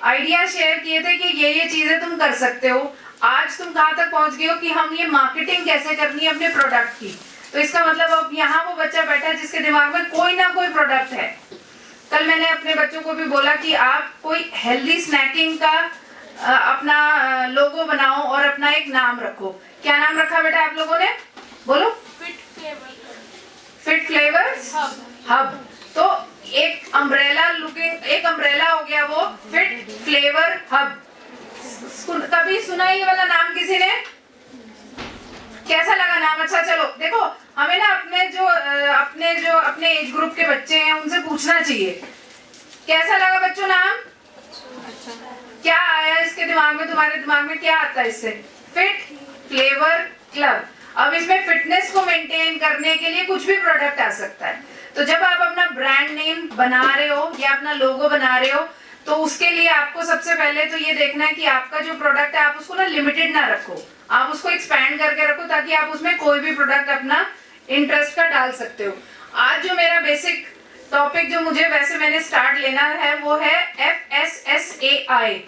आइडिया शेयर किए थे कि ये चीजें तुम कर सकते हो। आज तुम कहाँ तक पहुंच गए हो कि हम ये मार्केटिंग कैसे करनी है अपने प्रोडक्ट की। तो इसका मतलब अब यहाँ वो बच्चा बैठा है जिसके दिमाग में कोई ना कोई प्रोडक्ट है। कल मैंने अपने बच्चों को भी बोला कि आप कोई हेल्दी स्नैकिंग का अपना लोगो बनाओ और अपना एक नाम रखो। क्या नाम रखा बेटा आप लोगों ने? बोलो। Fit flavours hub. तो एक अम्ब्रेला हो गया वो फिट फ्लेवर हब। कभी सुना ये वाला नाम किसी ने? कैसा लगा नाम? अच्छा चलो देखो, हमें ना अपने एज ग्रुप के बच्चे हैं उनसे पूछना चाहिए कैसा लगा बच्चों नाम? अच्छा। क्या आया इसके दिमाग में? तुम्हारे दिमाग में क्या आता है इससे? Fit flavour club. अब इसमें फिटनेस को मेंटेन करने के लिए कुछ भी प्रोडक्ट आ सकता है। तो जब आप अपना ब्रांड नेम बना रहे हो या अपना लोगो बना रहे हो तो उसके लिए आपको सबसे पहले तो ये देखना है कि आपका जो प्रोडक्ट है आप उसको ना लिमिटेड ना रखो, आप उसको एक्सपैंड करके रखो ताकि आप उसमें कोई भी प्रोडक्ट अपना इंटरेस्ट का डाल सकते हो। आज जो मेरा बेसिक टॉपिक जो मुझे वैसे मैंने स्टार्ट लेना है वो है FSSAI।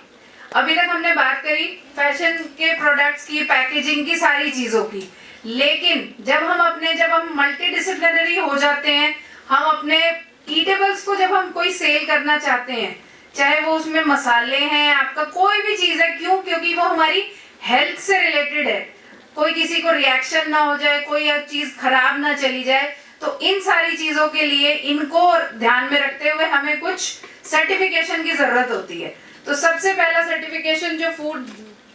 अभी तक हमने बात करी फैशन के प्रोडक्ट्स की, पैकेजिंग की, सारी चीजों की। लेकिन जब हम मल्टी डिसिप्लिनरी हो जाते हैं, हम अपने ईटेबल्स को जब हम कोई सेल करना चाहते हैं, चाहे वो उसमें मसाले हैं, आपका कोई भी चीज है, क्यों? क्योंकि वो हमारी हेल्थ से रिलेटेड है। कोई किसी को रिएक्शन ना हो जाए, कोई चीज खराब ना चली जाए। तो इन सारी चीजों के लिए इनको ध्यान में रखते हुए हमें कुछ सर्टिफिकेशन की जरूरत होती है। तो सबसे पहला सर्टिफिकेशन जो फूड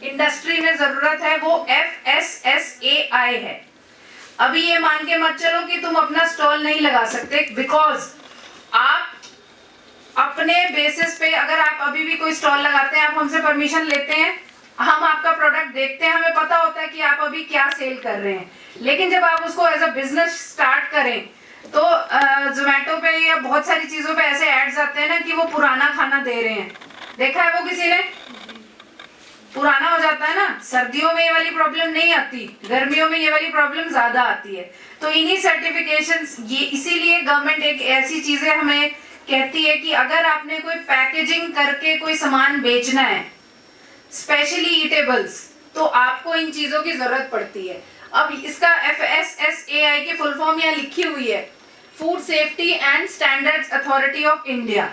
इंडस्ट्री में जरूरत है वो FSSAI है। अभी ये मान के मत चलो कि तुम अपना स्टॉल नहीं लगा सकते, बिकॉज आप अपने बेसिस पे अगर आप अभी भी कोई स्टॉल लगाते हैं, आप हमसे परमिशन लेते हैं, हम आपका प्रोडक्ट देखते हैं, हमें पता होता है कि आप अभी क्या सेल कर रहे हैं। लेकिन जब आप उसको एज अ बिजनेस स्टार्ट करें तो जोमेटो पे या बहुत सारी चीजों पे ऐसे एड्स आते हैं ना कि वो पुराना खाना दे रहे हैं। देखा है वो किसी ने? पुराना हो जाता है ना, सर्दियों में ये वाली प्रॉब्लम नहीं आती, गर्मियों में ये वाली प्रॉब्लम ज्यादा आती है। तो इन्हीं सर्टिफिकेशंस, ये इसीलिए गवर्नमेंट एक ऐसी चीजें हमें कहती है कि अगर आपने कोई पैकेजिंग करके कोई सामान बेचना है, स्पेशली ईटेबल्स, तो आपको इन चीजों की जरूरत पड़ती है। अब इसका FSSAI की फुल फॉर्म यहाँ लिखी हुई है, food safety and standards authority of India.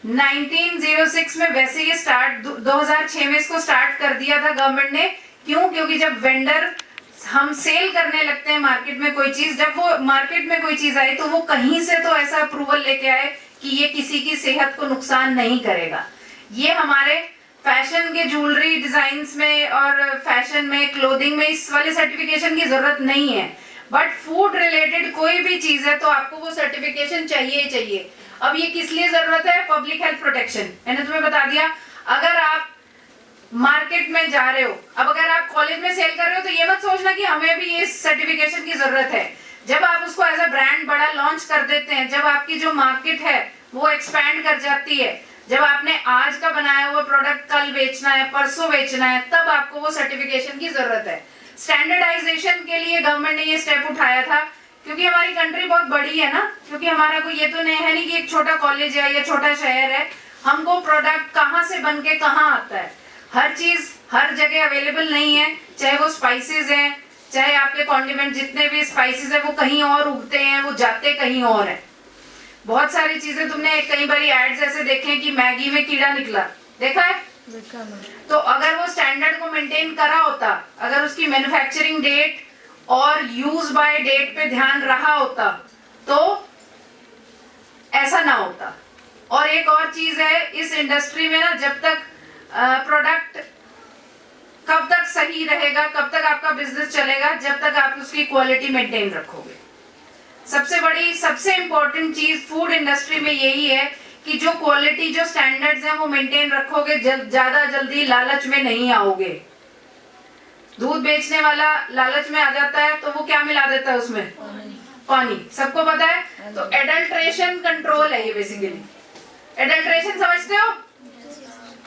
1906 में वैसे ये 2006 में इसको स्टार्ट कर दिया था गवर्नमेंट ने। क्यों? क्योंकि जब वेंडर हम सेल करने लगते हैं मार्केट में कोई चीज, जब वो मार्केट में कोई चीज आई तो वो कहीं से तो ऐसा अप्रूवल लेके आए कि ये किसी की सेहत को नुकसान नहीं करेगा। ये हमारे फैशन के ज्वेलरी डिजाइन्स में और फैशन में, क्लोथिंग में इस वाले सर्टिफिकेशन की जरूरत नहीं है, बट फूड रिलेटेड कोई भी चीज है तो आपको वो सर्टिफिकेशन चाहिए ही चाहिए। अब ये किस लिए जरूरत है? पब्लिक हेल्थ प्रोटेक्शन, मैंने तुम्हें बता दिया। अगर आप मार्केट में जा रहे हो, अब अगर आप कॉलेज में सेल कर रहे हो तो ये मत सोचना कि हमें भी इस सर्टिफिकेशन की जरूरत है। जब आप उसको एज अ ब्रांड बड़ा लॉन्च कर देते हैं, जब आपकी जो मार्केट है वो एक्सपैंड कर जाती है, जब आपने आज का बनाया हुआ प्रोडक्ट कल बेचना है, परसों बेचना है, तब आपको वो सर्टिफिकेशन की जरूरत है। स्टैंडर्डाइजेशन के लिए गवर्नमेंट ने ये स्टेप उठाया था, क्योंकि हमारी कंट्री बहुत बड़ी है ना, क्योंकि हमारा कोई ये तो नहीं है नहीं कि एक छोटा कॉलेज है या छोटा शहर है, हमको प्रोडक्ट कहाँ से बन के कहाँ आता है, हर चीज हर जगह अवेलेबल नहीं है। चाहे वो स्पाइसेस हैं, चाहे आपके कॉन्डिमेंट, जितने भी स्पाइसेस है वो कहीं और उगते हैं, वो जाते कहीं और है। बहुत सारी चीजें तुमने कई बार एड्स ऐसे देखे कि मैगी में कीड़ा निकला, देखा है? तो अगर वो स्टैंडर्ड को मेंटेन करा होता, अगर उसकी मैन्युफैक्चरिंग डेट और यूज बाय डेट पे ध्यान रहा होता तो ऐसा ना होता। और एक और चीज है इस इंडस्ट्री में ना, जब तक प्रोडक्ट कब तक सही रहेगा, कब तक आपका बिजनेस चलेगा, जब तक आप उसकी क्वालिटी मेंटेन रखोगे। सबसे बड़ी, सबसे इंपॉर्टेंट चीज फूड इंडस्ट्री में यही है कि जो क्वालिटी, जो स्टैंडर्ड्स हैं वो मेंटेन रखोगे, ज्यादा जल्दी लालच में नहीं आओगे। दूध बेचने वाला लालच में आ जाता है तो वो क्या मिला देता है उसमें? पानी, सबको पता है। तो एडल्ट्रेशन कंट्रोल है ये बेसिकली। एडल्ट्रेशन समझते हो?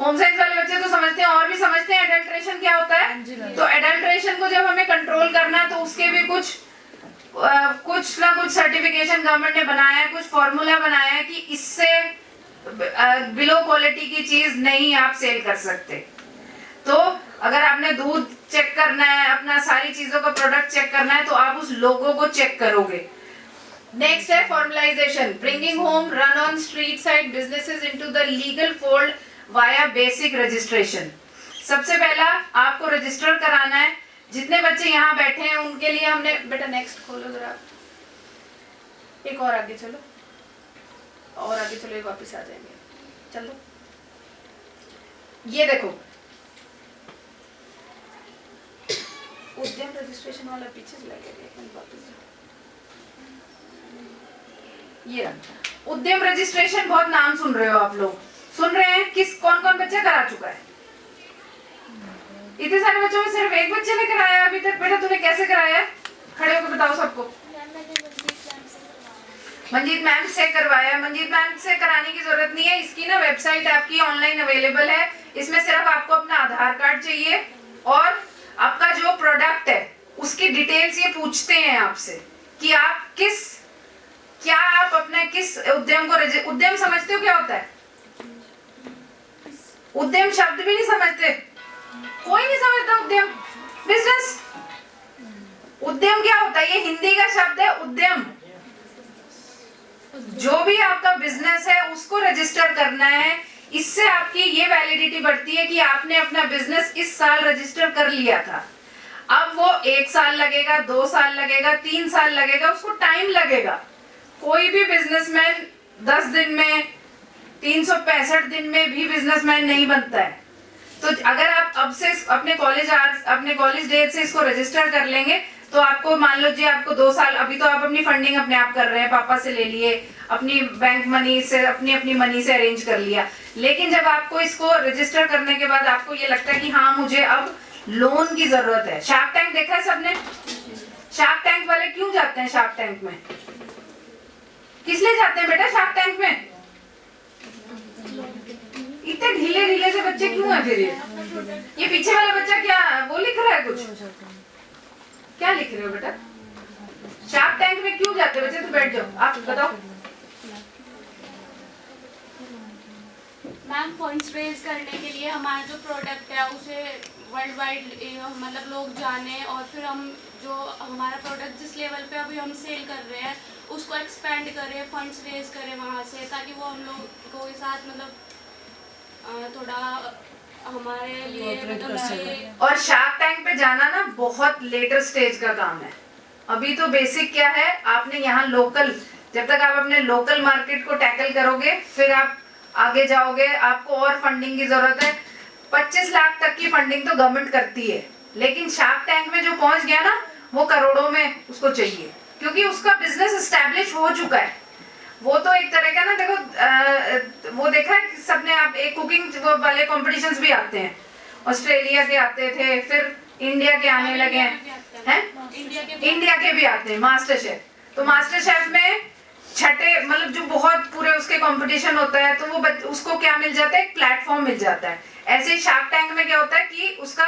होम साइंस वाले बच्चे तो समझते हैं, और भी समझते हैं एडल्ट्रेशन क्या होता है। तो एडल्ट्रेशन को जब हमें कंट्रोल करना है तो उसके भी कुछ ना कुछ सर्टिफिकेशन गवर्नमेंट ने बनाया है, कुछ फॉर्मूला बनाया है कि इससे बिलो क्वालिटी की चीज नहीं आप सेल कर सकते। तो अगर आपने दूध चेक करना है, अपना सारी चीजों का प्रोडक्ट चेक करना है, तो आप उस लोगो को चेक करोगे। नेक्स्ट है formalisation, bringing home run on street side businesses into the legal fold via basic registration. सबसे पहला आपको रजिस्टर कराना है। जितने बच्चे यहाँ बैठे हैं उनके लिए हमने, बेटा नेक्स्ट खोलो जरा, एक और आगे चलो, और आगे चलो, एक वापस आ जाएंगे, चलो। ये देखो उद्यम रजिस्ट्रेशन वाला पीछे चला गया, वापस ये रहा उद्यम रजिस्ट्रेशन। बहुत नाम सुन रहे हो आप लोग, सुन रहे हैं? किस कौन कौन बच्चा करा चुका है? इतने सारे बच्चों में सिर्फ एक बच्चे ने कराया अभी तक। बेटा तूने कैसे कराया? खड़े होकर बताओ सबको। मंजीत मैम से करवाया। मंजीत मैम से कराने की जरूरत नहीं है, इसकी ना वेबसाइट आपकी ऑनलाइन अवेलेबल है। इसमें सिर्फ आपको अपना आधार कार्ड चाहिए और आपका जो प्रोडक्ट है उसकी डिटेल्स ये पूछते हैं आपसे कि आप आप अपने किस उद्यम को उद्यम समझते हो क्या होता है? उद्यम शब्द भी नहीं समझते, कोई नहीं समझता उद्यम। बिजनेस, उद्यम क्या होता है? ये हिंदी का शब्द है उद्यम। जो भी आपका बिजनेस है उसको रजिस्टर करना है। इससे आपकी ये वैलिडिटी बढ़ती है कि आपने अपना बिजनेस इस साल रजिस्टर कर लिया था। अब वो 1 साल लगेगा, 2 साल लगेगा, 3 साल लगेगा, उसको टाइम लगेगा। कोई भी बिजनेसमैन 10 दिन में, 365 दिन में भी बिजनेसमैन नहीं बनता है। तो अगर आप अब से अपने कॉलेज डेट से इसको रजिस्टर कर लेंगे तो आपको, मान लो जी आपको 2 साल, अभी तो आप अपनी फंडिंग अपने आप कर रहे हैं, पापा से ले लिए, अपनी बैंक मनी से, अपनी मनी से अरेंज कर लिया। लेकिन जब आपको इसको रजिस्टर करने के बाद आपको ये लगता है कि हाँ मुझे अब लोन की जरूरत है। शार्क टैंक देखा है सबने? शार्क टैंक वाले क्यों जाते हैं शार्क टैंक में? किस लिए जाते हैं बेटा शार्क टैंक में? इतने ढीले से बच्चे क्यों है फिर ये? ये पीछे वाला बच्चा क्या वो लिख रहा है कुछ? क्या लिख रहे हो बेटा? शार्क टैंक में क्यों जाते बच्चे? तो बैठ जाओ, आप बताओ। मैम फंड्स रेज करने के लिए हमारा जो प्रोडक्ट है उसे वर्ल्ड वाइड मतलब लोग जाने, और फिर हम जो हमारा प्रोडक्ट जिस लेवल पे अभी हम सेल कर रहे हैं उसको एक्सपेंड करें, फंड्स रेज करें वहाँ से, ताकि वो हम लोग के साथ मतलब थोड़ा हमारे लिए मतलब। और शार्क टैंक पे जाना ना बहुत लेटर स्टेज का काम है। अभी तो बेसिक क्या है, आपने यहाँ लोकल, जब तक आप अपने लोकल मार्केट को टैकल करोगे फिर आप आगे जाओगे। आपको और फंडिंग की जरूरत है। 25 लाख तक की फंडिंग तो गवर्नमेंट करती है, लेकिन शार्क टैंक में जो पहुंच गया ना वो करोड़ों में उसको चाहिए, क्योंकि उसका बिजनेस एस्टेब्लिश हो चुका है। वो तो एक तरह का ना, देखो वो देखा है सबने, आप एक कुकिंग वाले कॉम्पिटिशन्स भी आते हैं, ऑस्ट्रेलिया के आते थे, फिर इंडिया के आने लगे हैं, इंडिया के भी आते हैं मास्टर शेफ। तो मास्टर शेफ में छठे मतलब जो बहुत पूरे उसके कंपटीशन होता है, तो वो उसको क्या मिल जाता है, एक प्लेटफॉर्म मिल जाता है। ऐसे ही शार्क टैंक में क्या होता है कि उसका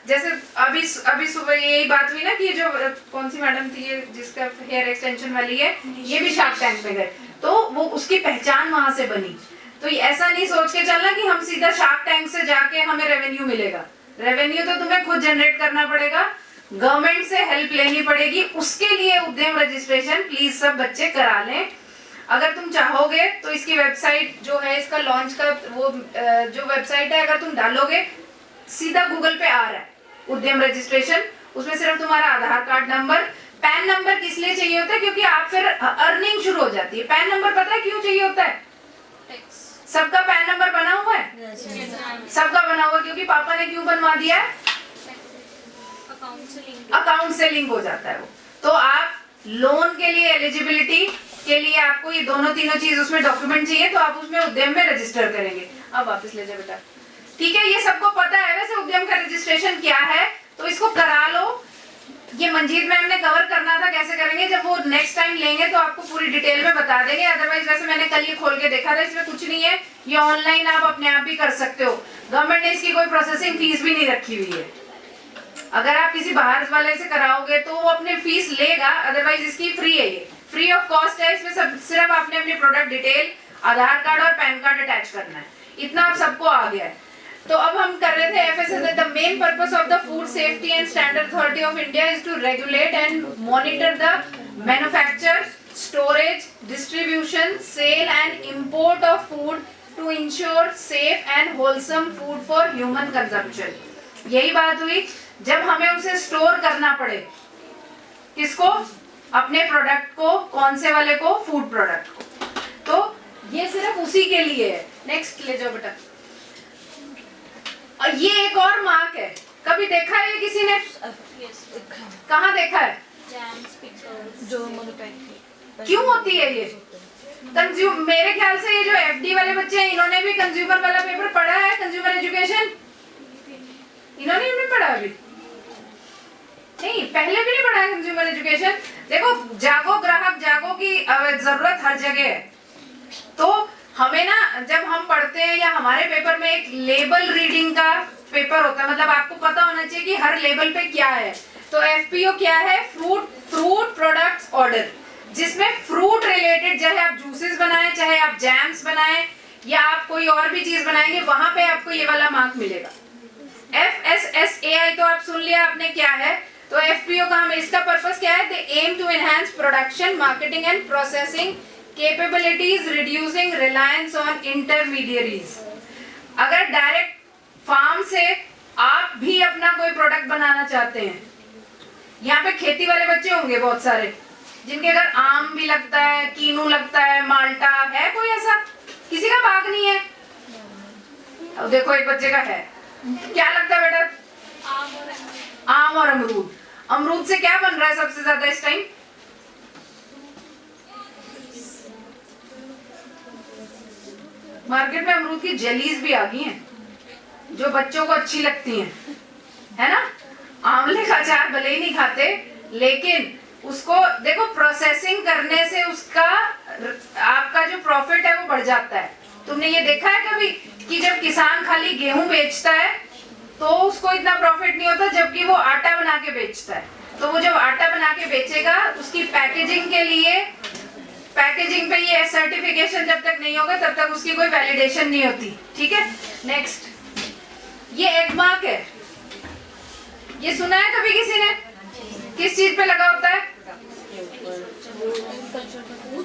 जैसे अभी सुबह यही बात हुई ना कि जो कौन सी मैडम थी ये जिसका हेयर एक्सटेंशन वाली है, ये भी शार्क टैंक में गए, तो वो उसकी पहचान वहां से बनी। तो ऐसा नहीं सोच के चलना कि हम सीधा शार्क टैंक से जाके हमें रेवेन्यू मिलेगा। रेवेन्यू तो तुम्हें खुद जनरेट करना पड़ेगा, गवर्नमेंट से हेल्प लेनी पड़ेगी। उसके लिए उद्यम रजिस्ट्रेशन प्लीज सब बच्चे करा लें। अगर तुम चाहोगे तो इसकी वेबसाइट जो है, इसका लॉन्च का वो जो वेबसाइट है, अगर तुम डालोगे सीधा गूगल पे आ रहा है उद्यम रजिस्ट्रेशन। उसमें सिर्फ तुम्हारा आधार कार्ड नंबर, पैन नंबर किस लिए चाहिए होता है, क्योंकि आप फिर अर्निंग शुरू हो जाती है। पैन नंबर पता है क्यों चाहिए होता है? सबका पैन नंबर बना हुआ है? सबका बना हुआ, क्योंकि पापा ने क्यों बनवा दिया है? अकाउंट से लिंक हो जाता है वो। तो आप लोन के लिए एलिजिबिलिटी के लिए आपको ये दोनों तीनों चीज उसमें डॉक्यूमेंट चाहिए, तो आप उसमें उद्यम में रजिस्टर करेंगे। अब वापस ले जाओ बेटा, ठीक है? ये सबको पता है वैसे उद्यम का रजिस्ट्रेशन क्या है, तो इसको करा लो। ये मंजीत मैम ने कवर करना था, कैसे करेंगे, जब वो नेक्स्ट टाइम लेंगे तो आपको पूरी डिटेल में बता देंगे। अदरवाइज वैसे मैंने कल ये खोल के देखा था, इसमें कुछ नहीं है, ये ऑनलाइन आप अपने आप भी कर सकते हो। गवर्नमेंट ने इसकी कोई प्रोसेसिंग फीस भी नहीं रखी हुई है। अगर आप किसी बाहर वाले से कराओगे तो वो अपने फीस लेगा, अदरवाइज इसकी फ्री है, ये फ्री ऑफ कॉस्ट है। इसमें सब सिर्फ आपने अपनी प्रोडक्ट डिटेल, आधार कार्ड और पैन कार्ड अटैच करना है, इतना आप सबको आ गया है। तो अब हम कर रहे थे FSSAI, the main purpose of the food safety and standard authority of India is to regulate and monitor the manufacture, storage, distribution, sale and import of food to ensure safe and wholesome food for human consumption. यही बात हुई जब हमें उसे स्टोर करना पड़े, किसको? अपने प्रोडक्ट को, कौन से वाले को? फूड प्रोडक्ट को। तो ये सिर्फ उसी के लिए है। नेक्स्ट ले जाओ बेटा। और ये एक और मार्क है, कभी देखा है ये किसी ने? कहाँ देखा है? क्यों होती है ये? मेरे ख्याल से ये जो FD वाले बच्चे हैं, इन्होंने भी कंज्यूमर वाला पेपर पढ़ा है, कंज्यूमर एजुकेशन इन्होंने भी पढ़ा अभी नहीं, पहले भी नहीं पढ़ा है कंज्यूमर एजुकेशन। देखो, जागो ग्राहक जागो की जरूरत हर जगह है। तो हमें ना, जब हम पढ़ते हैं या हमारे पेपर में एक लेबल रीडिंग का पेपर होता है, मतलब आपको पता होना चाहिए कि हर लेबल पे क्या है। तो FPO क्या है? फ्रूट प्रोडक्ट्स ऑर्डर, जिसमें फ्रूट रिलेटेड, चाहे आप जूसेस बनाएं, चाहे आप जैम्स बनाएं, या आप कोई और भी चीज बनाएंगे, वहां पे आपको ये वाला मार्क मिलेगा। FSSAI तो आप सुन लिया आपने क्या है। तो FPO का हम, इसका पर्पस क्या है? They aim to enhance production, marketing and processing capabilities, reducing reliance on intermediaries। अगर डायरेक्ट फार्म से आप भी अपना कोई प्रोडक्ट बनाना चाहते हैं, यहाँ पे खेती वाले बच्चे होंगे बहुत सारे, जिनके घर आम भी लगता है, कीनू लगता है, माल्टा है, कोई ऐसा? किसी का बाग नहीं है? अब देखो एक बच्चे का है, क्या लगता है बेटा? आम और अमरूद। अमरूद से क्या बन रहा है सबसे ज्यादा इस टाइम? मार्केट में अमरूद की जेलीज भी आ गई हैं, जो बच्चों को अच्छी लगती हैं, है ना? आंवले का अचार भले ही नहीं खाते, लेकिन उसको देखो प्रोसेसिंग करने से उसका आपका जो प्रॉफिट है वो बढ़ जाता है। तुमने ये देखा है कभी कि जब किसान खाली गेहूं बेचता है तो उसको इतना प्रॉफिट नहीं होता, जबकि वो आटा बना के बेचता है। तो वो जब आटा बना के बेचेगा, उसकी पैकेजिंग के लिए, पैकेजिंग पे ये सर्टिफिकेशन जब तक नहीं होगा तब तक उसकी कोई वैलिडेशन नहीं होती। ठीक है, नेक्स्ट, ये एग मार्क है, ये सुना है कभी किसी ने? किस चीज पे लगा होता है?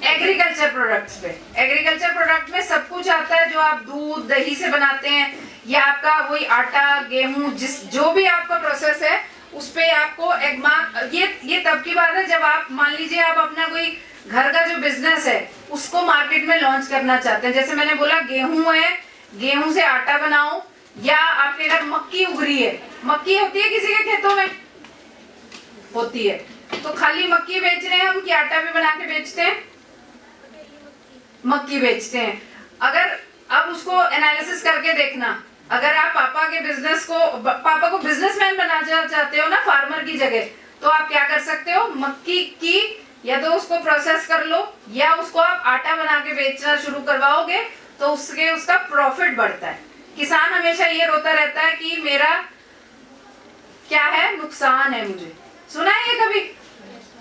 एग्रीकल्चर प्रोडक्ट्स पे। एग्रीकल्चर प्रोडक्ट में सब कुछ आता है जो आप दूध दही से बनाते हैं, या आपका वही आटा गेहूं जो भी आपका प्रोसेस है उस पे आपको एग मार्क। ये तब की बात है जब आप मान लीजिए आप अपना कोई घर का जो बिजनेस है उसको मार्केट में लॉन्च करना चाहते हैं। जैसे मैंने बोला गेहूं है, गेहूं से आटा बनाओ, या आपके घर मक्की उग रही है, मक्की होती है किसी के खेतों में? होती है। तो खाली मक्की बेच रहे हैं हम कि आटा भी बना के बेचते हैं? मक्की बेचते हैं। अगर अब उसको एनालिसिस करके देखना, अगर आप पापा को बिजनेसमैन बनाना चाहते हो ना फार्मर की जगह, तो आप क्या कर सकते हो? मक्की की या तो उसको प्रोसेस कर लो, या उसको आप आटा बना के बेचना शुरू करवाओगे तो उसका प्रॉफिट बढ़ता है। किसान हमेशा ये रोता रहता है कि मेरा क्या है, नुकसान है। मुझे सुना है ये कभी?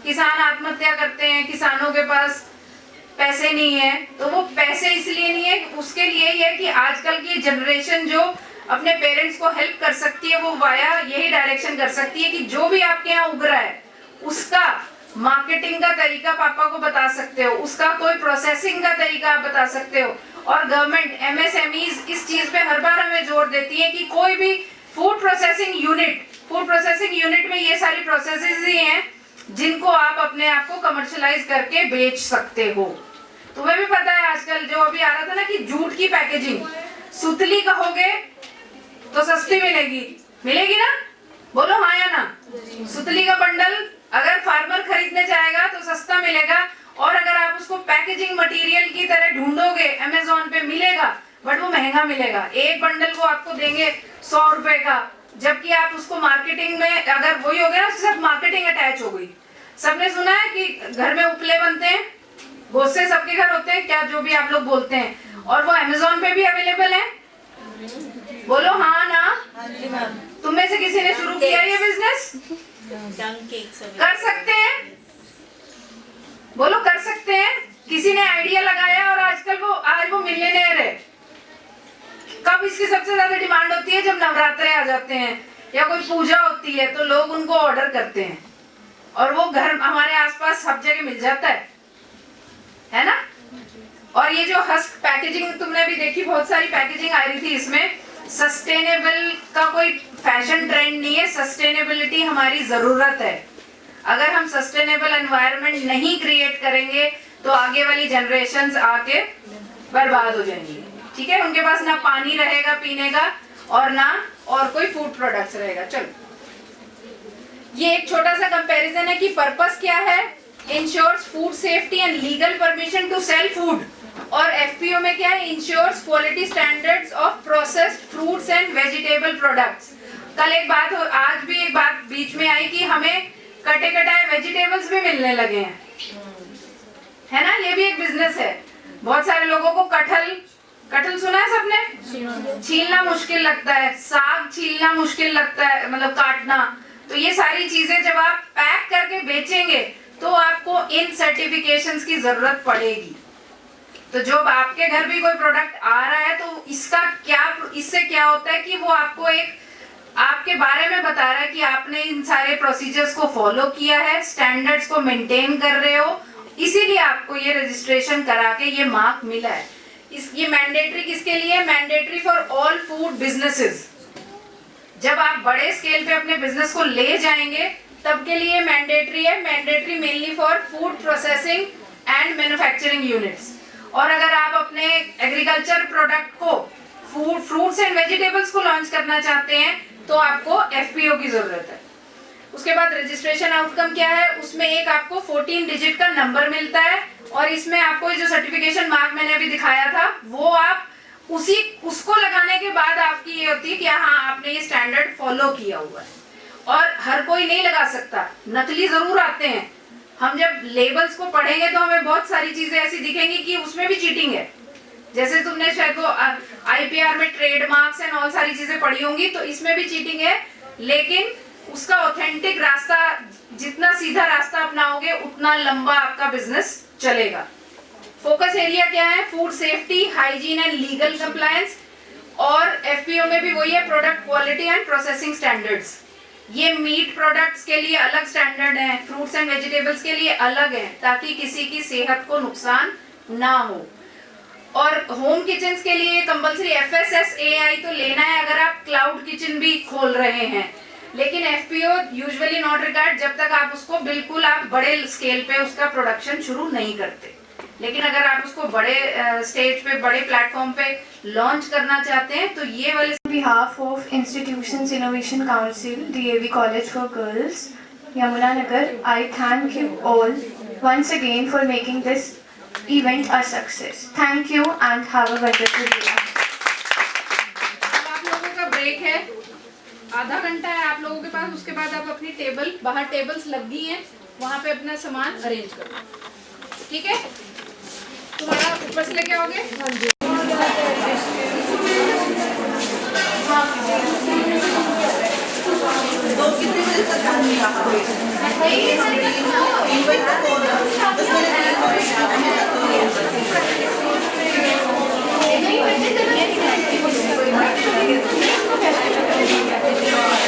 किसान आत्महत्या करते हैं, किसानों के पास पैसे नहीं है। तो वो पैसे इसलिए नहीं है, उसके लिए ही है कि आजकल की जनरेशन जो अपने पेरेंट्स को हेल्प कर सकती है, वो वाया यही डायरेक्शन कर सकती है कि जो भी आपके यहाँ उग रहा है उसका मार्केटिंग का तरीका पापा को बता सकते हो, उसका कोई प्रोसेसिंग का तरीका आप बता सकते हो। और गवर्नमेंट MSMEs इस चीज पे हर बार हमें जोर देती है कि कोई भी फूड प्रोसेसिंग यूनिट में ये सारी प्रोसेसेस ही हैं जिनको आप अपने आप को कमर्शियलाइज करके बेच सकते हो। तुम्हें भी पता है आजकल जो अभी आ रहा था ना कि जूट की पैकेजिंग, सुतली कहोगे तो सस्ती मिलेगी ना? बोलो हाँ या ना? सुतली का बंडल अगर फार्मर खरीदने जाएगा तो सस्ता मिलेगा, और अगर आप उसको पैकेजिंग मटेरियल की तरह ढूंढोगे अमेज़न पे मिलेगा, बट वो महंगा मिलेगा। एक बंडल को आपको देंगे 100 रुपए का, जबकि आप उसको मार्केटिंग में अगर वही हो गया ना, उसके साथ मार्केटिंग अटैच हो गई। सबने सुना है कि घर में उपले बनते हैं, बहुत से सबके घर होते हैं क्या, जो भी आप लोग बोलते हैं, और वो अमेज़न पे भी अवेलेबल है। बोलो हाँ ना? तुम में से किसी ने शुरू किया ये बिजनेस? कर सकते हैं? बोलो कर सकते हैं। किसी ने आइडिया लगाया और आजकल आज वो मिलियनेयर है। कब इसकी सबसे ज्यादा डिमांड होती है? जब नवरात्रे आ जाते हैं या कोई पूजा होती है तो लोग उनको ऑर्डर करते हैं, और वो घर हमारे आसपास सब जगह मिल जाता है ना? और ये जो हस्क पैकेजिंग तुमने भी देखी, बहुत सारी पैकेजिंग आ रही थी इसमें। सस्टेनेबल का कोई फैशन ट्रेंड नहीं है, सस्टेनेबिलिटी हमारी जरूरत है। अगर हम सस्टेनेबल एनवायरनमेंट नहीं क्रिएट करेंगे तो आगे वाली जनरेशंस आके बर्बाद हो जाएंगी। ठीक है, उनके पास ना पानी रहेगा पीने का और ना और कोई फूड प्रोडक्ट्स रहेगा। चलो, ये एक छोटा सा कंपैरिजन है कि पर्पस क्या है। Ensures food safety and legal permission to sell food, और FPO में क्या है? Ensures quality standards of processed fruits and vegetable products. कल एक बात आज भी एक बात बीच में आई कि हमें कटे कटाए वेजिटेबल्स भी मिलने लगे हैं, है ना? ये भी एक बिजनेस है। बहुत सारे लोगों को कटहल सुना है सबने? छीलना मुश्किल लगता है, साग छीलना मुश्किल लगता है, मतलब काटना। तो ये सारी चीजें जब आप पैक करके बेचेंगे तो आपको इन सर्टिफिकेशंस की जरूरत पड़ेगी। तो जब आपके घर भी कोई प्रोडक्ट आ रहा है तो इससे क्या होता है कि वो आपको एक आपके बारे में बता रहा है कि आपने इन सारे प्रोसीजर्स को फॉलो किया है, स्टैंडर्ड्स को मेंटेन कर रहे हो, इसीलिए आपको ये रजिस्ट्रेशन करा के ये मार्क मिला है। ये मैंडेटरी किसके लिए? Mandatory for all food businesses. जब आप बड़े स्केल पे अपने बिजनेस को ले जाएंगे तब के लिए मैंडेटरी है। Mandatory mainly for food processing and manufacturing units. और अगर आप अपने एग्रीकल्चर प्रोडक्ट को फ्रूट्स एंड वेजिटेबल्स को लॉन्च करना चाहते हैं तो आपको FPO की जरूरत है। उसके बाद रजिस्ट्रेशन आउटकम क्या है? उसमें एक आपको 14 डिजिट का नंबर मिलता है, और इसमें आपको जो सर्टिफिकेशन मार्क मैंने अभी दिखाया था वो आप उसको लगाने के बाद आपकी ये होती है कि हाँ आपने ये स्टैंडर्ड फॉलो किया हुआ है। और हर कोई नहीं लगा सकता, नकली जरूर आते हैं। हम जब लेबल्स को पढ़ेंगे तो हमें बहुत सारी चीजें ऐसी दिखेंगी कि उसमें भी चीटिंग है। जैसे तुमने शायद वो IPR में ट्रेडमार्क्स एंड ऑल सारी चीजें पढ़ी होंगी, तो इसमें भी चीटिंग है, लेकिन उसका ऑथेंटिक रास्ता, जितना सीधा रास्ता अपनाओगे उतना लंबा आपका बिजनेस चलेगा। फोकस एरिया क्या है? Food safety, hygiene and legal compliance, और FPO में भी वही है, product quality and processing standards. ये मीट प्रोडक्ट्स के लिए अलग स्टैंडर्ड हैं, फ्रूट्स एंड वेजिटेबल्स के लिए अलग हैं, ताकि किसी की सेहत को नुकसान ना हो। और होम किचन्स के लिए कंपलसरी FSSAI तो लेना है अगर आप क्लाउड किचन भी खोल रहे हैं, लेकिन FPO यूजुअली नॉट रिक्वायर्ड जब तक आप उसको बिल्कुल आप बड़े स्केल पे उसका प्रोडक्शन शुरू नहीं करते। लेकिन अगर आप उसको बड़े स्टेज पे, बड़े प्लेटफॉर्म पे लॉन्च करना चाहते हैं तो ये वाले। On behalf of Institutions Innovation Council, DAV College for Girls, Yamunanagar, I thank you all once again for making this event a success. Thank you and have a wonderful day. अब आप लोगों का ब्रेक है, आधा घंटा है आप लोगों के पास। उसके बाद आप अपनी टेबल, बाहर टेबल्स लग गई हैं, वहाँ पे अपना सामान अरेंज करो, ठीक है? तुम्हारा ऊपर से लेके आओगे? हाँ जी। तो कितने बजे तक आऊंगी आपको?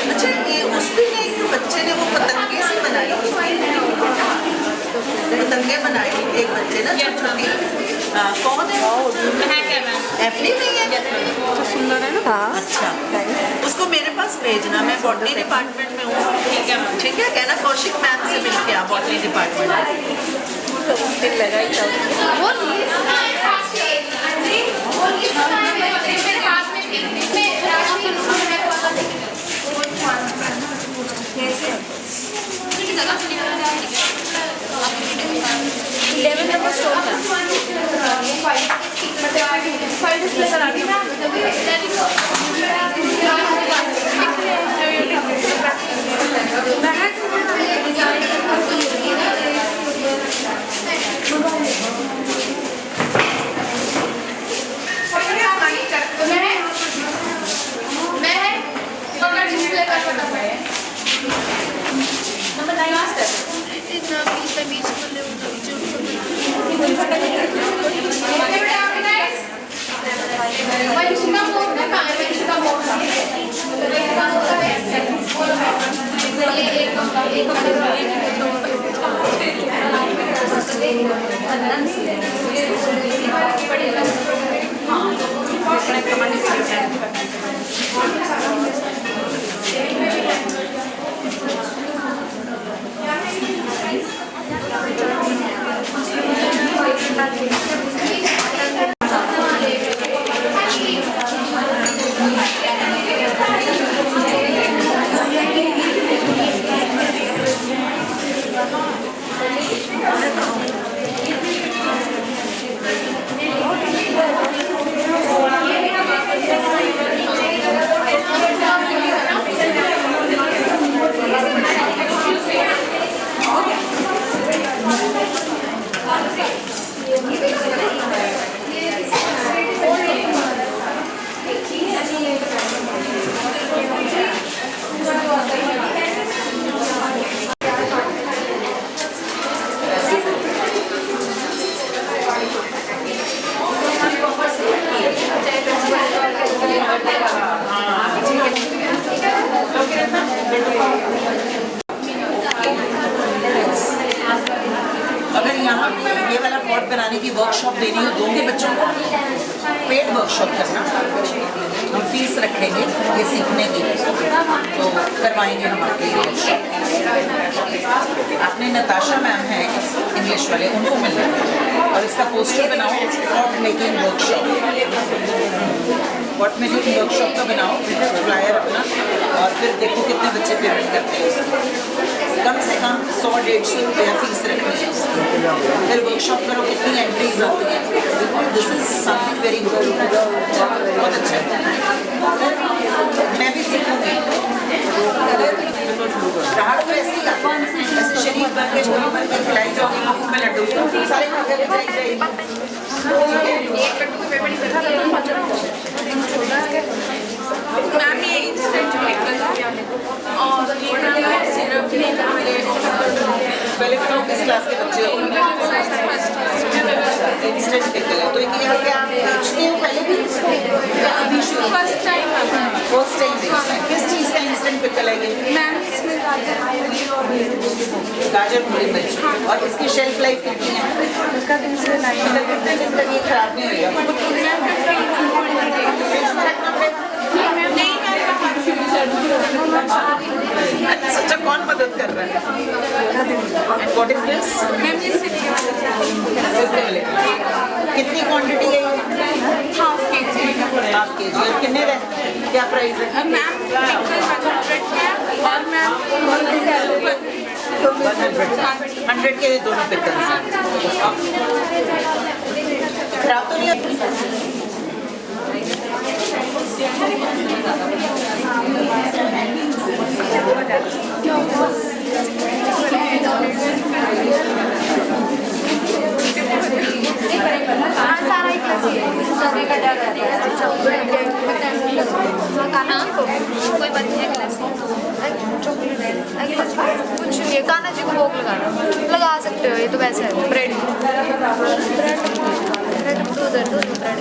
अच्छा, ये उस दिन एक बच्चे ने वो पतंगे से बनाई, पतंगे बनाई एक बच्चे ना, छोटी। कौन है? FD में है, सुंदर है ना? हाँ। अच्छा, उसको मेरे पास भेजना, मैं बॉटनी डिपार्टमेंट में हूँ। ठीक है, ठीक है, कहना कौशिक मैम से मिल के आप बॉटनी डिपार्टमेंट। उस दिन लगा ही अगर यहाँ पे ये वाला पॉट बनाने की वर्कशॉप देनी हो, दोगे बच्चों को पेड वर्कशॉप करना, हम फीस रखेंगे ये सीखने की, तो करवाएंगे हम आपके लिए। आपने नताशा मैम है इंग्लिश वाले, उनको मिलना और इसका पोस्टर बनाओ, pot making workshop, pot making workshop का बनाओ फ्लायर अपना, और फिर देखो कितने बच्चे पेमेंट करते हैं उसको। कम से कम 100-150 रुपया फीस रखनी है उसकी, फिर वर्कशॉप करो, कितनी एंट्रीज आती हैं। This is something very good, बहुत अच्छा है। मैं भी सीखूंगी, राहत तो ऐसे ही आता है, ऐसे शरीर बन के छोटी बन के खिलाई जाओगी, में लड्डू सारे खा के जाएगी। एक लड्डू की पेमेंट इंस्टेंट पिकल है, तो ये क्या आप बेचते हो पहले भी इसको या अभी शुरू? फर्स्ट टाइम फर्स्ट टाइम बेचते हैं। किस चीज़ का इंस्टेंट पिकल है ये? मैम इसमें गाजर मूली मिर्च। और इसकी शेल्फ लाइफ कितनी है? उसका दिन से लाइन मतलब कितने दिन तक ये खराब नहीं होगा? फ्रिज में रखना पड़ेगा? अच्छा, कौन मदद कर रहा है? And what is this? कितनी क्वांटिटी है ये? हाफ के जी हाफ के जी। और कितने रहते हैं? क्या प्राइस है? मैम पिकल 100 है और मैम 100 के दोनों पिकल्स हैं। खराब तो नहीं होती? सारा एक कोई बात नहीं कुछ ये कान्हा जी को भोग लगाना लगा सकते हो, ये तो वैसे है ब्रेड ब्रेड तो उधर तो ब्रेड